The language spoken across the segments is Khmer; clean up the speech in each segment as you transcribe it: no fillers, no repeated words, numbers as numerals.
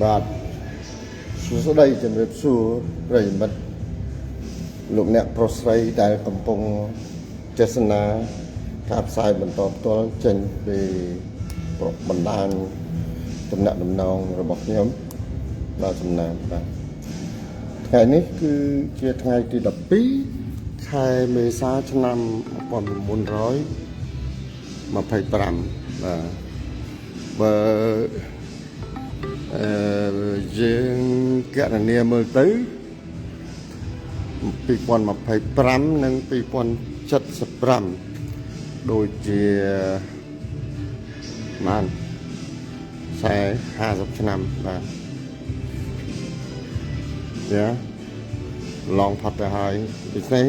បាទសួស្តីជំរាបសួរប្រិយមិត្តលោកអ្នកប្រុសស្រីដែលកំពុងទស្សនាការផ្សាយបន្តផ្ទាល់ចេញពីបណ្ដាញទំនាក់ទំនងរបស់ខ្ញុំបាទចំណានបាទថ្ងៃនេះគឺជាថ្ងៃទី12ខែមេសាឆ្នាំ1925បាទបើយើងកណនាមើលទៅ2025និង2075ដូចជាបាន50ឆ្នាំបាទយ៉ាឡងផុតទៅហើយដូច្នេះ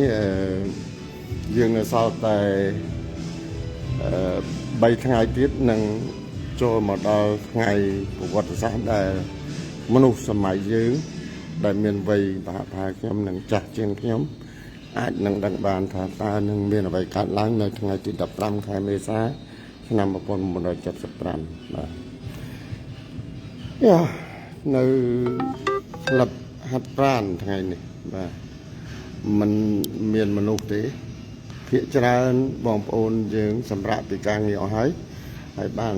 យើងនៅសល់តែ3ថ្ងៃទៀតនឹងចូលមកដល់ថ្ងៃប្រវត្តិសាស្ត្រដែលមនុស្សសម័យយើងដែលមានវ័យប្រហែលខ្ញុំនិងចាស់ជាងខ្ញុំអាចនឹងដឹងបានថាតើនឹងមានអ្វីកើតឡើងនៅថ្ងៃទី15ខែមេសាឆ្នាំ1975បាទយ៉ានៅក្លឹបហាត់ប្រាណថ្ងៃនេះបាទมันមានមនុស្សទេភាគច្រើនបងប្អូនយើងសម្រាប់ពីការងារអស់ហើយបាន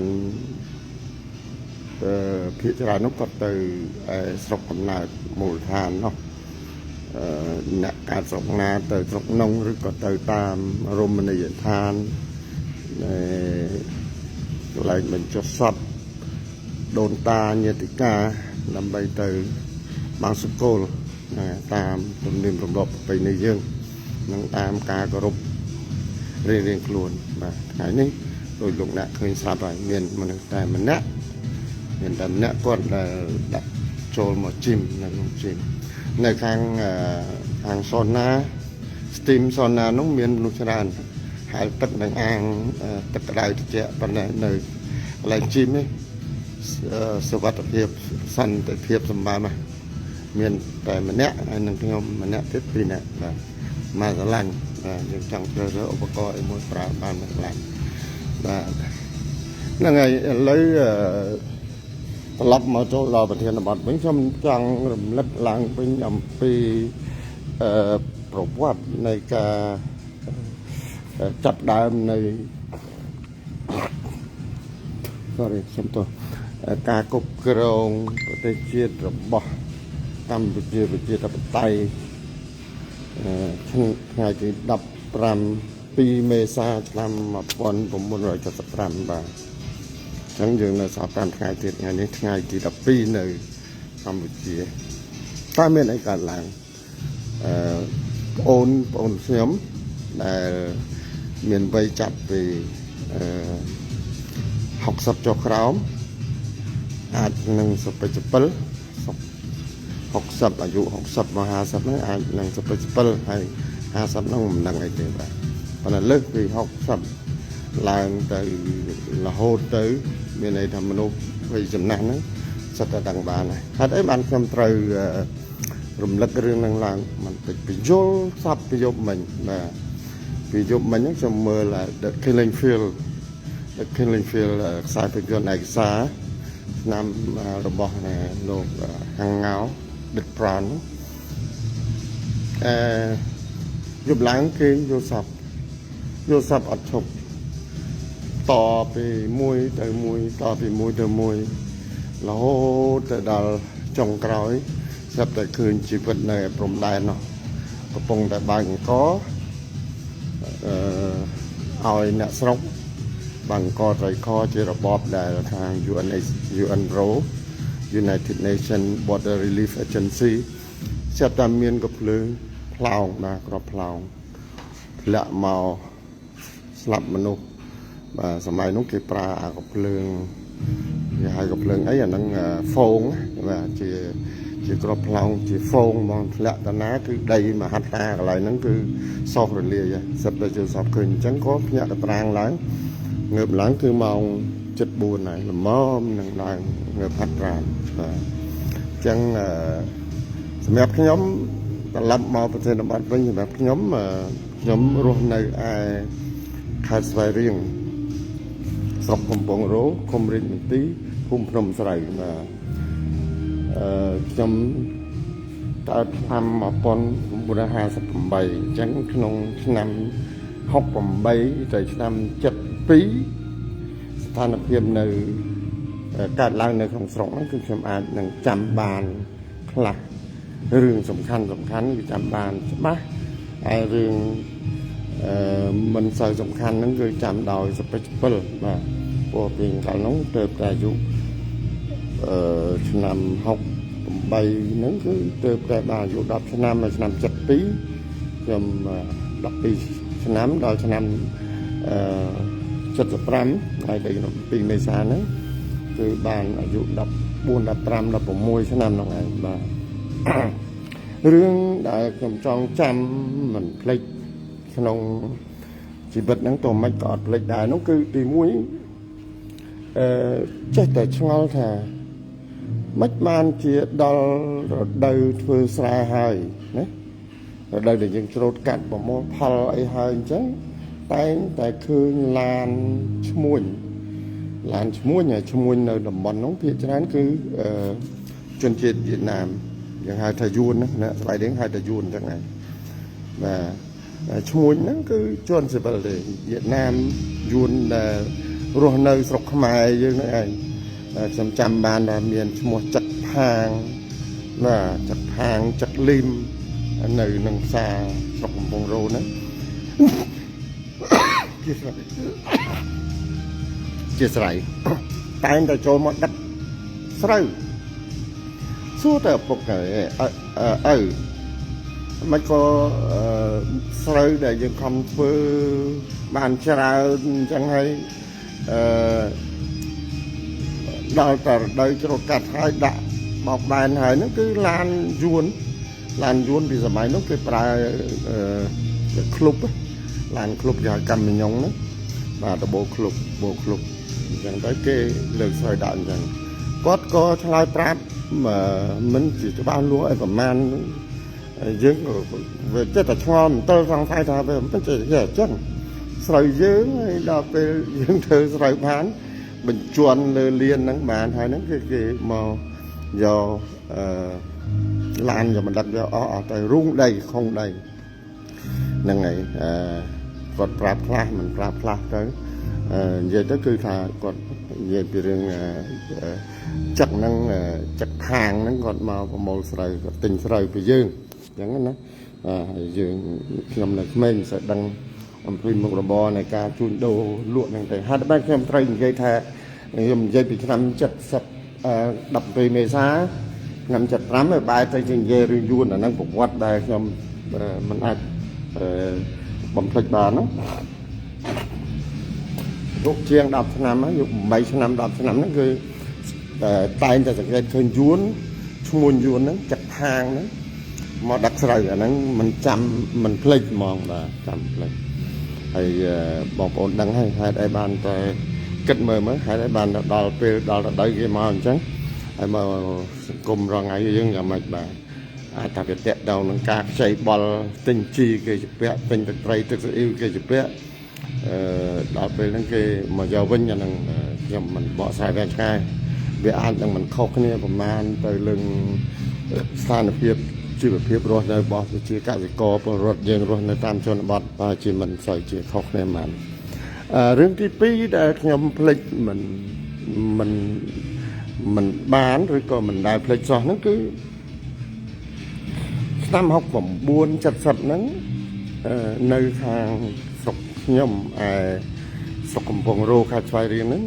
ភាគច្រើននោះក៏ទៅស្រុកកំណើតមូលដ្ឋាននោះអ្នកកើតស្រុកណាទៅស្រុកនងឬក៏ទៅតាមរមណីយដ្ឋានកន្លែងបញ្ចុះសពដូនតាញាតិកាដើម្បីទៅបានសកលតាមទំនៀមទម្លាប់ប្រពៃណីយើងនិងតាមការគោរពរៀងៗខ្លួនបាទថ្ងៃនេះដោយលោកអ្នកឃើញស្រាប់ហើយមានមនុស្សតែម្នាក់គាត់ដែលដាក់ចូលមកជីមនៅក្នុងជីមនៅខាងសនណា steam សនណានោះមានមនុស្សច្រើនហើយទឹកនឹងអាងទឹកក្តៅត្រជាក់ប៉ុន្តែនៅកន្លែងជីមនេះសុវត្ថិភាពសន្តិភាពសម្បើមមានតែម្នាក់ហើយនឹងខ្ញុំម្នាក់ទៀតពីរនាក់បាទមកស្រឡាញ់បាទយើងចង់ប្រើឧបករណ៍អីមួយប្រើបានមិនខ្លាំងបាទហ្នឹងហើយឥឡូវត្រឡប់មកចូលដល់ប្រធានបទវិញខ្ញុំចង់រំលឹកឡើងវិញអំពីប្រវត្តិនៃការចាប់ដើមនៃខ្ញុំទោះការគ្រប់គ្រងប្រទេសជាតិរបស់កម្ពុជាប្រជាធិបតេយ្យថ្ងៃទី15មេសាឆ្នាំ1975បាទអញ្ចឹងយើងនៅសល់5ថ្ងៃទៀតថ្ងៃនេះថ្ងៃទី12នៅកម្ពុជាតើមានអីកើតឡើងបងប្អូនខ្ញុំដែលមានវ័យចាប់ពី60ចុះក្រោមអាចនឹងសុបិច7 60អាយុ60មក50ហ្នឹងអាចនឹងសុបិច7ហើយ50ហ្នឹងមិនដឹងអីទេបាទប៉ុន្តែលើសពី60ឡើងទៅរហូតទៅមានន័យថាមនុស្សវ័យចំណាស់ហ្នឹងសិតតែដឹងបានហើយហេតុអីបានខ្ញុំត្រូវរំលឹករឿងហ្នឹងឡើងមិនតិចពីយល់សັບពីយប់មិញបាទពីយប់មិញហ្នឹងខ្ញុំមើល The Killing Field ខ្សែភាពយន្តឯកសារឆ្នាំរបស់លោកហាំងងៅដិតប្រានយប់ឡើងគេយល់សັບអត់ឈប់តពីមួយទៅមួយរហូតទៅដល់ចុងក្រោយស្រាប់តែឃើញជីវិតនៅព្រំដែននោះកំពុងតែបើកអង្គឲ្យអ្នកស្រុកបើកអង្គត្រីខជារបបដែលខាង UNRO United Nations Border Relief Agency ស្រាប់តែមានកំភ្លើងផ្លោងបាទក្របផ្លោងធ្លាក់មកស្លាប់មនុស្សបាទសម័យនោះគេប្រើអាកំភ្លើងគេហៅកំភ្លើងអីអាហ្នឹងហ្វូងបាទជាក្របផ្លោងជាហ្វូងហ្មងធ្លាក់តាណាគឺដីមហត្តាកន្លែងហ្នឹងគឺសោះរលាយសិតតែចូលសពឃើញអញ្ចឹងក៏ភ្ញាក់កត្រាងឡើងងើបឡើងគឺម៉ោង 7:04 ហើយល្មមនឹងឡើងងើបហាត់ប្រាណបាទអញ្ចឹងសម្រាប់ខ្ញុំត្រឡប់មកប្រធានបទវិញសម្រាប់ខ្ញុំរស់នៅឯខេត្តស្វាយរៀងស្រុកកំពង់រោឃុំរាជមន្ទីរភូមិភ្នំស្រូវបាទ ខ្ញុំកើតឆ្នាំ1958អញ្ចឹងក្នុងឆ្នាំ68ទៅឆ្នាំ72ស្ថានភាពនៅកើតឡើងនៅក្នុងស្រុកហ្នឹងគឺខ្ញុំអាចនឹងចាំបានខ្លះរឿងសំខាន់គឺចាំបានច្បាស់ហើយរឿងមិនសូវសំខាន់ហ្នឹងគឺចាំដោយសពេច7បាទព្រោះពីកាលនោះទៅតែអាយុឆ្នាំ68ហ្នឹងគឺទៅតែបានអាយុ10ឆ្នាំដល់ឆ្នាំ72ខ្ញុំ12ឆ្នាំដល់ឆ្នាំ75ហើយដល់2មេសាហ្នឹងគឺបានអាយុ14 15 16ឆ្នាំហ្នឹងឯងបាទរឿងដែលខ្ញុំចង់ចាំមិនភ្លេចក្នុងជីវិតហ្នឹងទៅមិនក៏អត់ភ្លេចដែរនោះគឺទី1ចេះតែឆ្ងល់ថាមិនបានជាដល់រដូវធ្វើស្រែហើយណារដូវដែលយើងច្រូតកាត់ប្រមូលផលអីហើយអញ្ចឹងតែងតែឃើញឡានឈ្មួញនៅតំបន់នោះភាគច្រើនគឺជនជាតិវៀតណាមយើងហៅថាយួនណាស្បែកយើងហៅថាយួនអញ្ចឹងឯងបាទឈ្មួញហ្នឹងគឺជនស៊ីវិលទេវៀតណាមយួនដែលរស់នៅស្រុកខ្មែរយើងហ្នឹងឯងខ្ញុំចាំបានថាមានឈ្មោះចឹកផាងបាទចឹកផាងចឹកលីមនៅនឹងផ្សារស្រុកកំពង់រោហ្នឹងជាស្រ័យតែងតែចូលមកដឹកស្រូវសួរតែឪពុកមិនក៏ស្រូវដែលយើងខំធ្វើបានច្រើនអញ្ចឹងហើយដល់តែរដូវច្រូតកាត់ហើយដាក់បោកបែនហើយហ្នឹងគឺឡានយួនពីសម័យនោះគេប្រើឃ្លុបឡានឃ្លុបគេហៅកាំមីយ៉ុងហ្នឹងបាទដបូឃ្លុបអញ្ចឹងទៅគេលើកស្រូវដាក់អញ្ចឹងគាត់ក៏ឆ្លើយប្រាប់មិនជាច្បាស់លាស់ឲ្យប្រមាណយើងវាចិត្តតែឆ្ងល់មិនទៅសង្ស័យថាវាមិនចេះអញ្ចឹងស្រូវយើងហើយដល់ពេលយើងធ្វើស្រូវបានបញ្ជាន់លើលានហ្នឹងបានហើយហ្នឹងគេមកយកឡានយកបណ្ឌិតយកអស់ទៅរូងដីខុងដីហ្នឹងហើយគាត់ប្រាប់ខ្លះមិនប្រាប់ខ្លះទៅនិយាយទៅគឺថាគាត់និយាយពីរឿងចឹកហ្នឹងចឹកខាងហ្នឹងគាត់មកប្រមូលស្រូវគាត់ទិញស្រូវពីយើងអញ្ចឹងណាហើយយើងខ្ញុំនៅក្មេងមិនសូវដឹងអំពីមុខរបរនៃការជួញដូរលក់ហ្នឹងទៅហេតុបែបខ្ញុំត្រូវនិយាយថាខ្ញុំនិយាយពីឆ្នាំ70 12មេសាឆ្នាំ75ហើយបែរទៅជានិយាយរឿងយួនអាហ្នឹងប្រវត្តិដែលខ្ញុំមិនអាចបំភ្លេចបានណារុកជាង10ឆ្នាំហើយយុគ8ឆ្នាំ10ឆ្នាំហ្នឹងគឺតែងតែសង្កេតឃើញយួនឈ្មោះយួនហ្នឹងចាក់ហាងហ្នឹងមកដឹកស្រូវអាហ្នឹងមិនចាំមិនភ្លេចហ្មងបាទចាំភ្លេចហើយបងប្អូនដឹងហើយហេតុអីបានតែគិតមើលហេតុអីបានដល់ពេលដល់រដូវគេមកអញ្ចឹងហើយមកសង្គមរងថ្ងៃយើងយ៉ាងម៉េចបាទអាចថាវាតាក់ដោនឹងការខ្ចីបល់ទិញជីគេជពាក់ទិញទឹកត្រីទឹកស៊ីអ៊ីវគេជពាក់ដល់ពេលហ្នឹងគេមកយកវិញអាហ្នឹងខ្ញុំមិនបកស្រាយវាឆ្ងាយវាអាចនឹងមិនខុសគ្នាប្រមាណទៅលើស្ថានភាពជីវភាពរស់នៅរបស់ប្រជាកសិករពលរដ្ឋយើងរស់នៅតាមជនបទបាទជាមិនសូវជាខុសគ្នាប៉ុន្មានរឿងទី2ដែលខ្ញុំភ្លេចមិនបានឬក៏មិនដែលភ្លេចសោះហ្នឹងគឺឆ្នាំ69 70ហ្នឹងនៅខាងស្រុកខ្ញុំស្រុកកំពង់រោខេត្តស្វាយរៀងហ្នឹង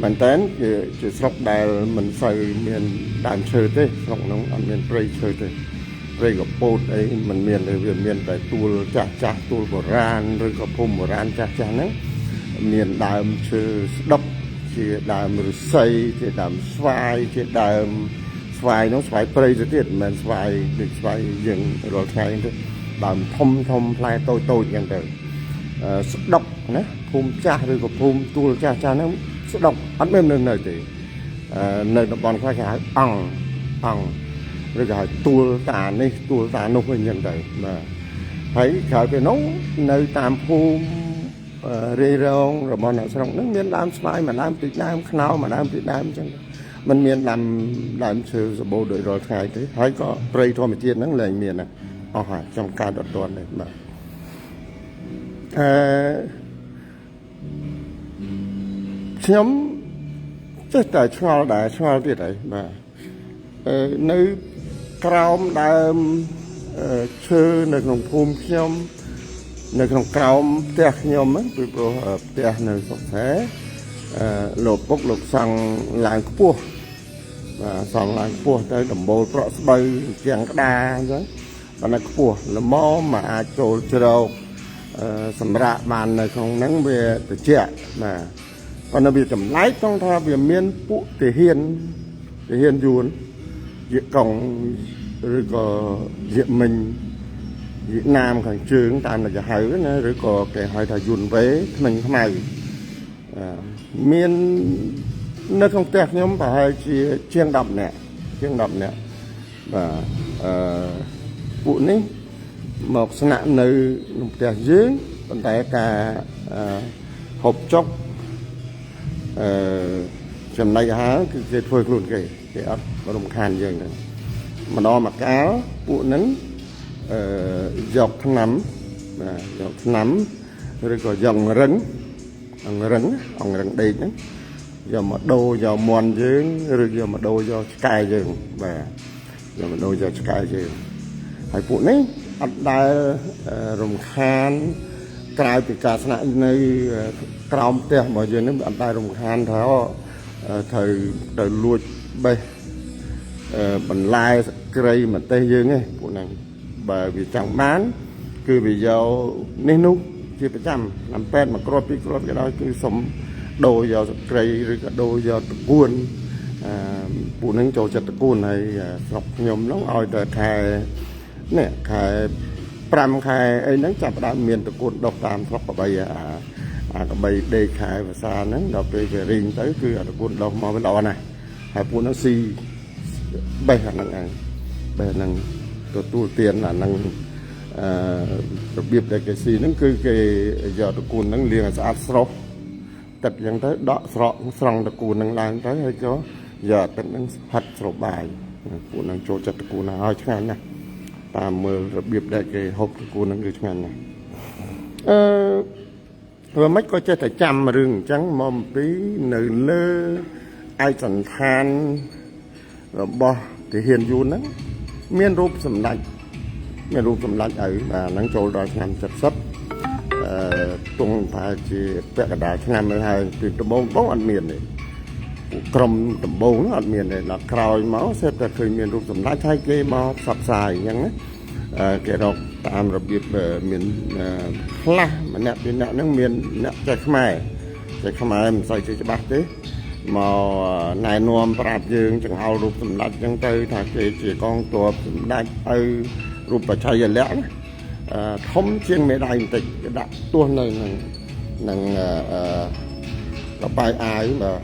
មែនតើជាស្រុកដែលមិនសូវមានដើមឈើទេស្រុកហ្នឹងអត់មានព្រៃឈើទេព្រៃកពោតអីមិនមានទេវាមានតែទួលចាស់ទួលបុរាណឬក៏ភូមិបុរាណចាស់ហ្នឹងមានដើមឈើស្ដុកជាដើមឫស្សីជាដើមស្វាយជាដើមស្វាយនោះស្វាយព្រៃទៅទៀតមិនមែនស្វាយដូចស្វាយយើងរាល់ថ្ងៃទេដើមធំផ្លែតូចអញ្ចឹងទៅស្ដុកណាភូមិចាស់ឬក៏ភូមិទួលចាស់ហ្នឹងស្ដុកអត់មាននៅទេនៅតំបន់ខ្លះគេហៅអង្គឬក៏ហៅទួលតានេះទួលតានោះអញ្ចឹងទៅបាទហើយក្រោយពីនោះនៅតាមភូមិ រីរងរបស់អ្នកស្រុកហ្នឹងមានដើមស្វាយមួយដើមពីរដើមខ្នោមួយដើមពីរដើមអញ្ចឹងมันមានដើមឈើសម្បូរដោយរាល់ថ្ងៃទេហើយក៏ព្រៃធម្មជាតិហ្នឹងលែងមានអស់ហើយចំការដទាន់នេះបាទខ្ញុំចេះតែឆ្ងល់ដែរឆ្ងល់ទៀតហើយបាទនៅក្រោមដើមឈើនៅក្នុងភូមិខ្ញុំនៅក្នុងក្រោមផ្ទះខ្ញុំពីព្រោះផ្ទះនៅស្រុកខែលោកពុកលោកសង់ឡើងខ្ពស់បាទសង់ឡើងខ្ពស់ទៅដំបូលប្រក់ស្បូវជាងក្តារអញ្ចឹងប៉ុន្តែខ្ពស់ល្មមមកអាចចូលជ្រោកសម្រាប់បាននៅក្នុងហ្នឹងវាត្រជាក់បាទប៉ុន្តែវាចម្លែកត្រង់ថាវាមានពួកទាហានយួនជាកង់ឬក៏ជាមិញវៀតណាមខាងជើងតាមតែគេហៅណាឬក៏គេហៅថាយួនវេថ្មិញខ្មៅមាននៅក្នុងផ្ទះខ្ញុំប្រហែលជាជាង10នាក់បាទពួកនេះមកស្នាក់នៅក្នុងផ្ទះយើងប៉ុន្តែការហូបចុកចំណីអាហារគឺគេធ្វើខ្លួនគេអត់រំខានយើងទេម្ដងមកកាលពួកហ្នឹងយកថ្នាំឬក៏យកអង្រឹងដេកហ្នឹងយកមកដូរយកមន់យើងឬយកមកដូរយកឆ្កែយើងបាទយកមកដូរយកឆ្កែយើងហើយពួកនេះអត់ដែលរំខានក្រៅពីការស្នាក់នៅក្រោមផ្ទះរបស់យើងនេះអត់ដែលរំខានថាត្រូវទៅលួចបេះបន្លែក្រីម្ទេសយើងឯងពួកហ្នឹងបើវាចង់បានគឺវាយកនេះនោះជាប្រចាំតាមពេទ្យមួយគ្រាប់ពីរគ្រាប់ក៏ដោយគឺសុំដូរយកសក្រីឬក៏ដូរយកតកួនពួកហ្នឹងចូលចិត្តតកួនហើយស្រុកខ្ញុំហ្នឹងឲ្យតែខែ5ខែអីហ្នឹងចាប់ផ្ដើមមានតកួនដុះតាមស្រុកកបីអាកបីដេកខែភាសាហ្នឹងដល់ពេលគេរីងទៅគឺអាតកួនដុះមកវាល្អណាស់ហើយពួកហ្នឹងស៊ីបេះអាហ្នឹងទទួលទានអាហ្នឹងរបៀបដែលគេស៊ីហ្នឹងគឺគេយកតកួនហ្នឹងលាងឲ្យស្អាតស្រស់ទឹកអញ្ចឹងទៅដកស្រង់តកួនហ្នឹងឡើងទៅហើយក៏យកទឹកហ្នឹងហិតស្រូបបាយពួកហ្នឹងចូលចិត្តតកួនណាស់ហើយឆ្ងាញ់ណាស់តាមមើលរបៀបដែលគេហូបតកួនហ្នឹងគឺឆ្ងាញ់ណាស់ធ្វើម៉េចក៏ចេះតែចាំរឿងអញ្ចឹងមកអំពីនៅលើឯកសណ្ឋានរបស់ទាហានយួនហ្នឹងមានរូបសម្ដេចឲ្យបាទហ្នឹងចូលដល់ឆ្នាំ70ទងថាជាពាក់កណ្ដាលឆ្នាំទៅហើយពីដំបូងអត់មានទេក្រុមដំបូងអត់មានទេដល់ក្រោយមកសេពតែឃើញមានរូបសម្ដេចហើយគេមកផ្សព្វផ្សាយអញ្ចឹងណាគេរកតាមរបៀបមានខ្លះម្នាក់ពីរនាក់ហ្នឹងមានអ្នកចេះខ្មែរមិនសូវចេះច្បាស់ទេមកណែនាំប្រាប់យើងចង្អុលរូបសម្ដេចអញ្ចឹងទៅថាគេជាកងទ័ពសម្ដេចឲ្យរូបបច្ច័យលក្ខណ៍ធំជាងមេដៃបន្តិចគេដាក់ទោះនៅនឹងកបាយអាយបាទ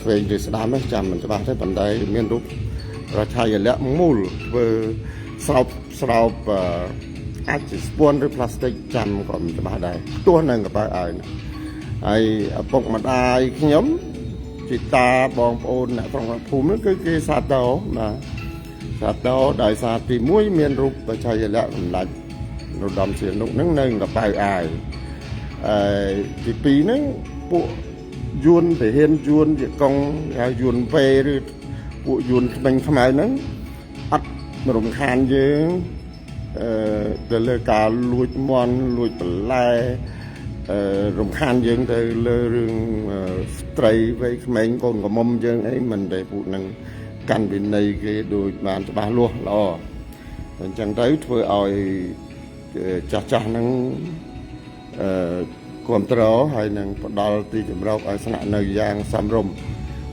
ឆ្វេងឬស្ដាំហ្នឹងចាំមិនច្បាស់ទេប៉ុន្តែមានរូបរដ្ឋាភិបាលមូលធ្វើស្រោបអាចជាស្ពាន់ឬផ្លាស្ទិកចាំក៏មិនច្បាស់ដែរទោះនៅកបាយអាយហើយឪពុកម្ដាយខ្ញុំជីតាបងប្អូនអ្នកក្នុងភូមិគឺគេសាទរបាទសាទរដោយសារទី1មានរូបបច្ច័យលក្ខណ៍សម្ដេចនរោត្តមសីហនុហ្នឹងនៅកប៉ៅអាយទី2ហ្នឹងពួកយួនទាហានយួនជាកងហៅយួនវេឬពួកយួនថ្មិញខ្មៅហ្នឹងអត់រំខានយើងទៅលើការលួចមន់លួចបន្លែរំខានយើងទៅលើរឿងស្ត្រីវ័យក្មេងកូនកំមុំយើងអីមិនទេពួកហ្នឹងកាន់វិន័យគេដូចបានច្បាស់លាស់ល្អអញ្ចឹងទៅធ្វើឲ្យចាស់ហ្នឹងគ្រប់គ្រងហើយនឹងផ្ដល់ទីជម្រកឲ្យស្នាក់នៅយ៉ាងសមរម្យ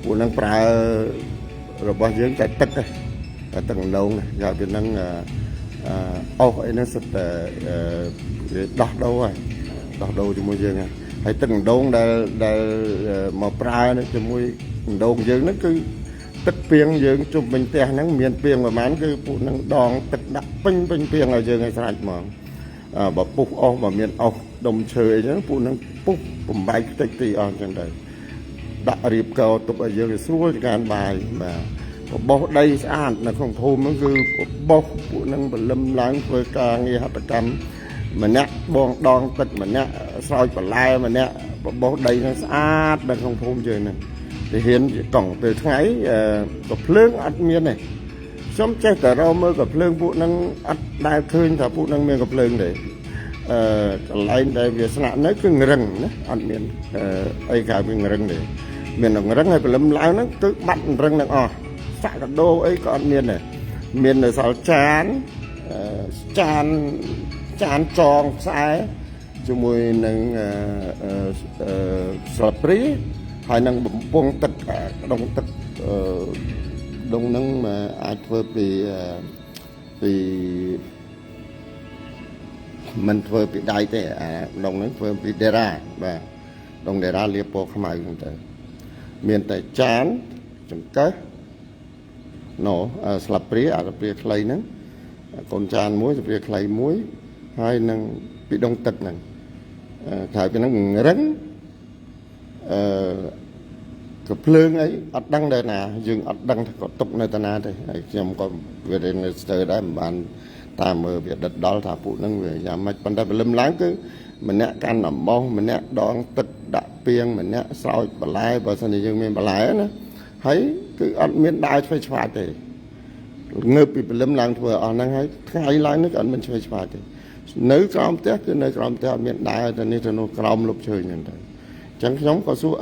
ពួកហ្នឹងប្រើរបស់យើងតែទឹកទេតែទឹកដងយកពីហ្នឹងអស់អីហ្នឹងសិតតែដោះដូរហើយដោះដូរជាមួយយើងហើយទឹកដងដែលមកប្រើជាមួយដងយើងហ្នឹងគឺទឹកពីងយើងជុំវិញផ្ទះហ្នឹងមានពីងប្រហែលគឺពួកហ្នឹងដងទឹកដាក់ពេញពីងឲ្យយើងឲ្យស្រេចហ្មងបើពុះអស់បើមានអស់ đom chơi chứ phụ năng bốc bầm bay tịch tì on chẳng đời đã riệp cầu tục ở dưới suối gan bài mà bốc đây sẽ là không thôm nó cứ bốc phụ năng bầm lâm láng với ca nghe hát cam mà nè bong đòn tịch mà nè soi và lai mà nè bốc đây nó sát là không thôm chơi này thì hiện cổng từ ngày gặp lương ăn miên này sống chết tại đâu mới gặp lương phụ năng ăn đại khơi thà phụ năng miên gặp lương để lại đây việc sản nó cứ rừng ăn miên ai cả miên rừng để miền đồng rừng hay phải lâm láng nó cứ bắt rừng nó xả cả đô ấy có ăn miên này miền là sao chán chán tròn sai cho mùi nâng sọt trí hay nâng bông tật đông tật đông nâng mà ai vừa vì mình vừa bị đại thế đông nâng vừa bị đề ra và đông đề ra liệp bộ không ai cũng tới miền tại chán chẳng kết nổ sọt trí ở việc lấy nâng còn chán muối việc lấy muối hai nâng bị đông tật này thải cái nó rắn cái phơi ấy ắt đăng đây nè dừng ắt đăng có tục nơi ta na đây trong có về đây từ đấy mà bạn tam ở việc đất đó thả phụ nâng về giảm mạch ban đầu lâm láng cứ mình nè can nằm bông mình nè đón tật đã piêng mình nè soi bà lai và sau này dừng mình bà lai nữa thấy cứ ăn miếng đai phải xoa thì ngợp bị lâm láng vừa ở năng hay thay lại nước ăn mình phải xoa thì nếu crom tết cứ nơi crom tết miền đại thì nên nó crom lục chơi như thế chẳng giống có số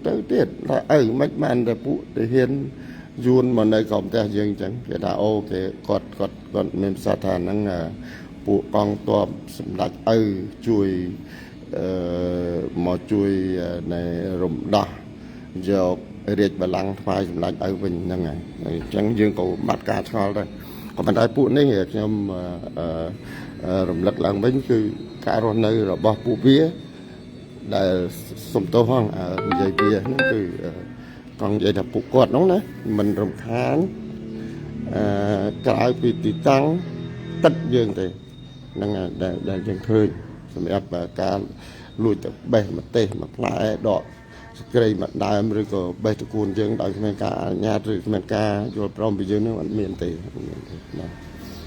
tới tiết là mấy man để phụ để hiền dùn mà nơi crom tết dương chẳng cái đã ok cọt mình sa thàn năng phụ con to đặt chui mò chui này rụng đỏ giờ riết bà lăng phai đặt bình năng này chẳng dương cầu bắt cá cho đây còn mình đại phụ này hiện trong rộng lật làng bánh cứ cả rồi nơi rồi bỏ phụ vía để sum tô hoang ở dây bia nó từ còn vậy là phụ quạt nó đấy mình rộng khán cái bị tăng tất dương thì năng để dân khơi rồi ấp cá lùi từ bể mà tê mà lại đọ cây mà đại mới có bể từ cuốn dương đại mình cả nhà rồi mình cả rồi prom bây giờ nó vẫn miền tây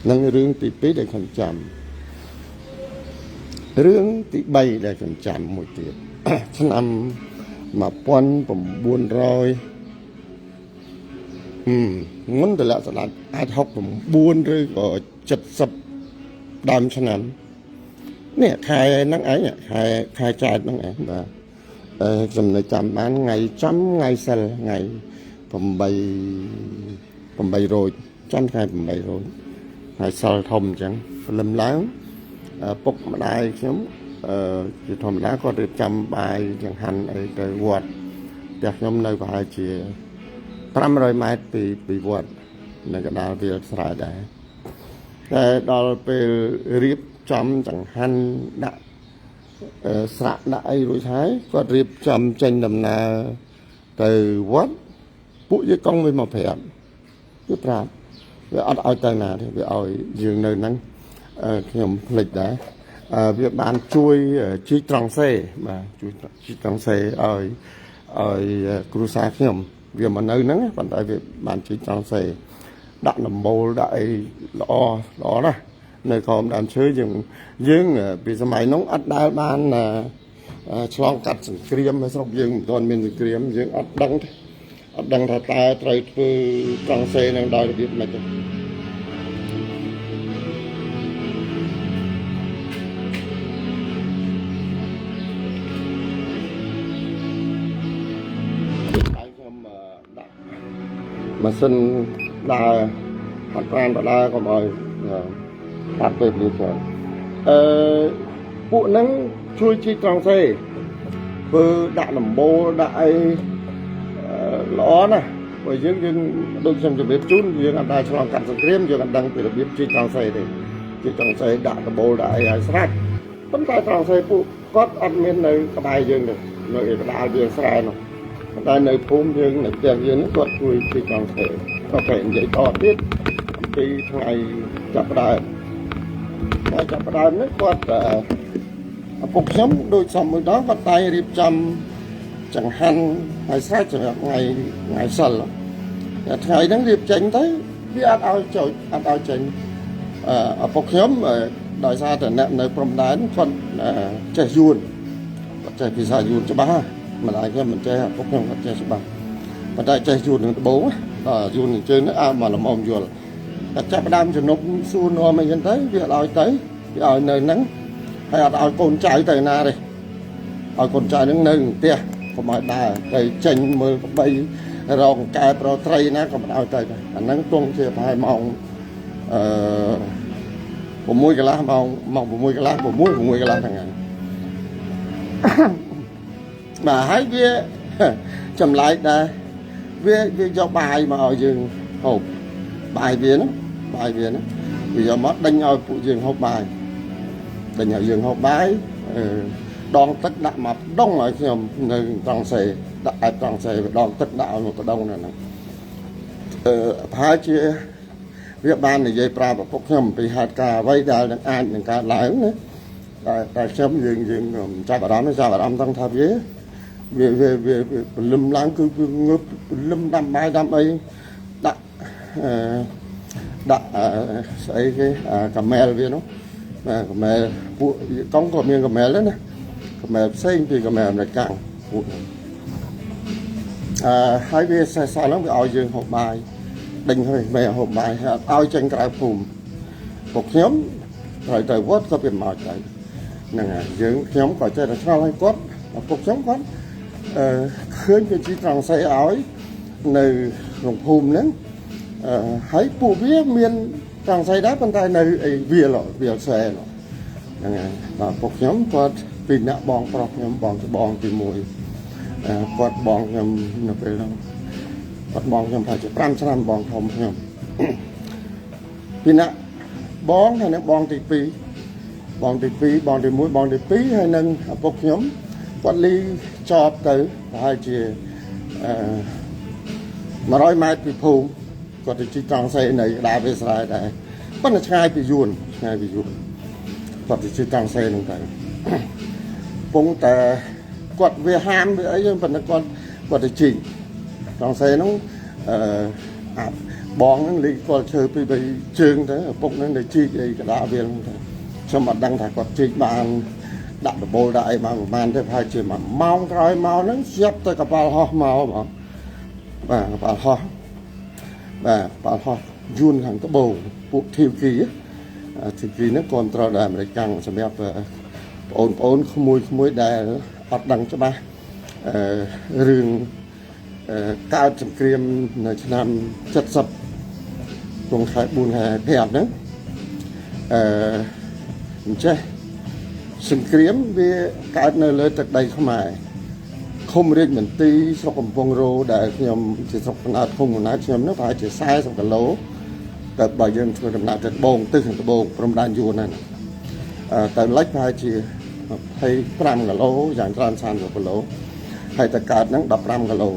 năng rương tí pí để còn chạm rương tí bay để còn chạm một tiệt năm mà ponผมbuôn rồi muốn từ là ai họcผมbuôn rồi có chật sập đam cho năm nè khai năng ấy nè khai trai năng ấy và dùm này chạm bán ngày trăm ngày sel ngàyผมbay rồi trăm khaiผมbay rồi hai sal thông chẳng lâm láng bốc mà đai nhóm chỉ thầm lá có được trăm bài chẳng hạn ở cái quạt chắc nhóm nơi bài chỉ 500 mét bị quạt nên cái đào việc xài đấy cái đào về riệp trăm chẳng hạn đã sạ đại rồi thái có riệp trăm trên đầm nà từ quát bụi với con với màu phèn cái prap về ở tay nào thì về ở giường nơi nắng nhóm lịch đấy việc bán chui chi trăng xe mà chi trăng xe ở cruise nhóm việc mà nơi nắng còn tại việc bán chi trăng xe đặt làm bầu đại lo đó nơi còn đàn chơi dương vì sớm nóng ắt đá ban là xong cắt cream hay xong dương toàn mình cream dương ắt đăng thật ta trời trăng xe đang đòi biết mà mà xin là hạt van và đa còn mời hạt về đi chơi phụ nắng chui chi trăng xe vừa đã làm bô đại ló này bởi dương đôi xem cho biết chút dương anh ta cho lòng cắt sừng cream dương anh đăng từ biết chi trăng xe thì chi trăng xe đã làm bô đại sạch tấm tay trăng xe phụ có ăn miếng nơi cái bài dương được nơi đã dương sạch rồi tại nơi phun dương này tiền dương nó quật chui chi trăng xe có thể vậy to tiếp thì ngày chập đại nó quật ពុកខ្ញុំដូចសំមួយដងគាត់តែរៀបចំចង្ហាន់ហើយស្រេចសម្រាប់ថ្ងៃសិលតែថ្ងៃហ្នឹងរៀបចេញទៅវាអត់ឲ្យចូលអត់ឲ្យចេញឪពុកខ្ញុំដោយសារតែអ្នកនៅព្រំដែនគាត់ចេះយួនគាត់ចេះភាសាយួនច្បាស់ម្ដាយខ្ញុំមិនចេះឪពុកខ្ញុំគាត់ចេះច្បាស់ប៉ុន្តែចេះយួននឹងដបូងដល់យួនអញ្ជើញមកល្មមយល់តែចាប់ផ្ដើមជំនុំសួរនាំអីចឹងទៅវាឲ្យទៅវាឲ្យនៅហ្នឹងហើយអត់ឲ្យកូនចៅទៅណាទេឲ្យកូនចៅហ្នឹងនៅផ្ទះកុំឲ្យដើរទៅចេញមើលក្បីរកកែប្រត្រីណាក៏មិនឲ្យទៅដែរអាហ្នឹងទង់ជាប្រហែលម៉ោង6 កន្លះម៉ោង6 កន្លះ6 6 កន្លះថ្ងៃបាទហើយវាចម្លែកដែរវាយកបាយមកឲ្យយើងហូបបាយវាណាវាយកមកដេញឲ្យពួកយើងហូបបាយដេញឲ្យយើងហូបបាយដងទឹកដាក់មកដងឲ្យខ្ញុំនៅត្រង់សេដាក់ឲ្យត្រង់សេដងទឹកដាក់ឲ្យមកដងហ្នឹងប្រហែលជាវាបាននិយាយប្រាប់ឪពុកខ្ញុំពីហេតុការណ៍អ្វីដែលអាចនឹងកើតឡើងណាតែខ្ញុំយើងចាប់អារម្មណ៍ទាំងថាវាពលឹមឡើងគឺវាងើបពលឹមដាំបាយដាំអីដាក់ស្អីគេកាមែលវានោះកាមែលពួកកង់ក៏មានកាមែលដែរណាកាមែលផ្សេងពីកាមែលនៅកាំងពួកហើយវាសេះសល់ហ្នឹងវាឲ្យយើងហូបបាយដេញឲ្យមេហូបបាយឲ្យចេញក្រៅភូមិពួកខ្ញុំត្រូវទៅវត្តក៏វាមកទៅហ្នឹងហើយខ្ញុំក៏ចេះតែឆ្ងល់ឲ្យគាត់ពួកខ្ញុំគាត់ឃើញវាជីត្រង់ស្អីឲ្យនៅក្នុងភូមិហ្នឹងហើយពួកវាមានត្រង់ស្អីដែរប៉ុន្តែនៅអីវាស្អែហ្នឹងហើយបាទពួកខ្ញុំគាត់ពីអ្នកបងប្រុសខ្ញុំបងច្បងទី1គាត់បងខ្ញុំនៅពេលហ្នឹងគាត់បងខ្ញុំប្រហែលជា5 ឆ្នាំបងធំខ្ញុំពីអ្នកបងហើយនឹងបងទី2បងទី1បងទី2ហើយនឹងឪពុកខ្ញុំគាត់លីចប់ទៅប្រហែលជា100 ម៉ែត្រពីភូមិគាត់ទៅជីកត្រង់ស្អីនៅដាវាស្រែដែរប៉ុន្តែឆ្ងាយពីយួនគាត់ទៅជីកត្រង់ស្អីហ្នឹងទៅពងតែគាត់វាហាមវាអីប៉ុន្តែគាត់ទៅជីកត្រង់ស្អីហ្នឹងបងហ្នឹងលីគាត់ឈើពី3ជើងទៅឪពុកហ្នឹងទៅជីកអីកដាវាហ្នឹងទៅខ្ញុំអត់ដឹងថាគាត់ជីកបានដាក់ដបូលដាក់អីបានប្រហែលទេប្រហែលជា1 ម៉ោងក្រោយមកហ្នឹងស្រាប់ទៅកប៉ាល់ហោះមកបងបាទកប៉ាល់ហោះយួនខាងត្បូងពួកធីវគីហ្នឹងគ្រប់ត្រដល់អាមេរិកកាំងសម្រាប់បងប្អូនក្មួយដែលអត់ដឹងច្បាស់រឿងកើតសង្គ្រាមនៅឆ្នាំ70ក្នុងខែ4ខែ5ហ្នឹងអញ្ចេះសង្គ្រាមវាកើតនៅលើទឹកដីខ្មែរឃុំរាជមន្ទីរស្រុកកំពង់រោដែលខ្ញុំជាស្រុកកំណើតឃុំកំណើតខ្ញុំនោះប្រហែលជា40 គីឡូតែបើយើងធ្វើដំណើរទៅត្បូងទៅខាងត្បូងព្រំដែនយួនហ្នឹងទៅលិចប្រហែលជា25 គីឡូយ៉ាងច្រើន30 គីឡូហើយតែកើតហ្នឹង15 គីឡូ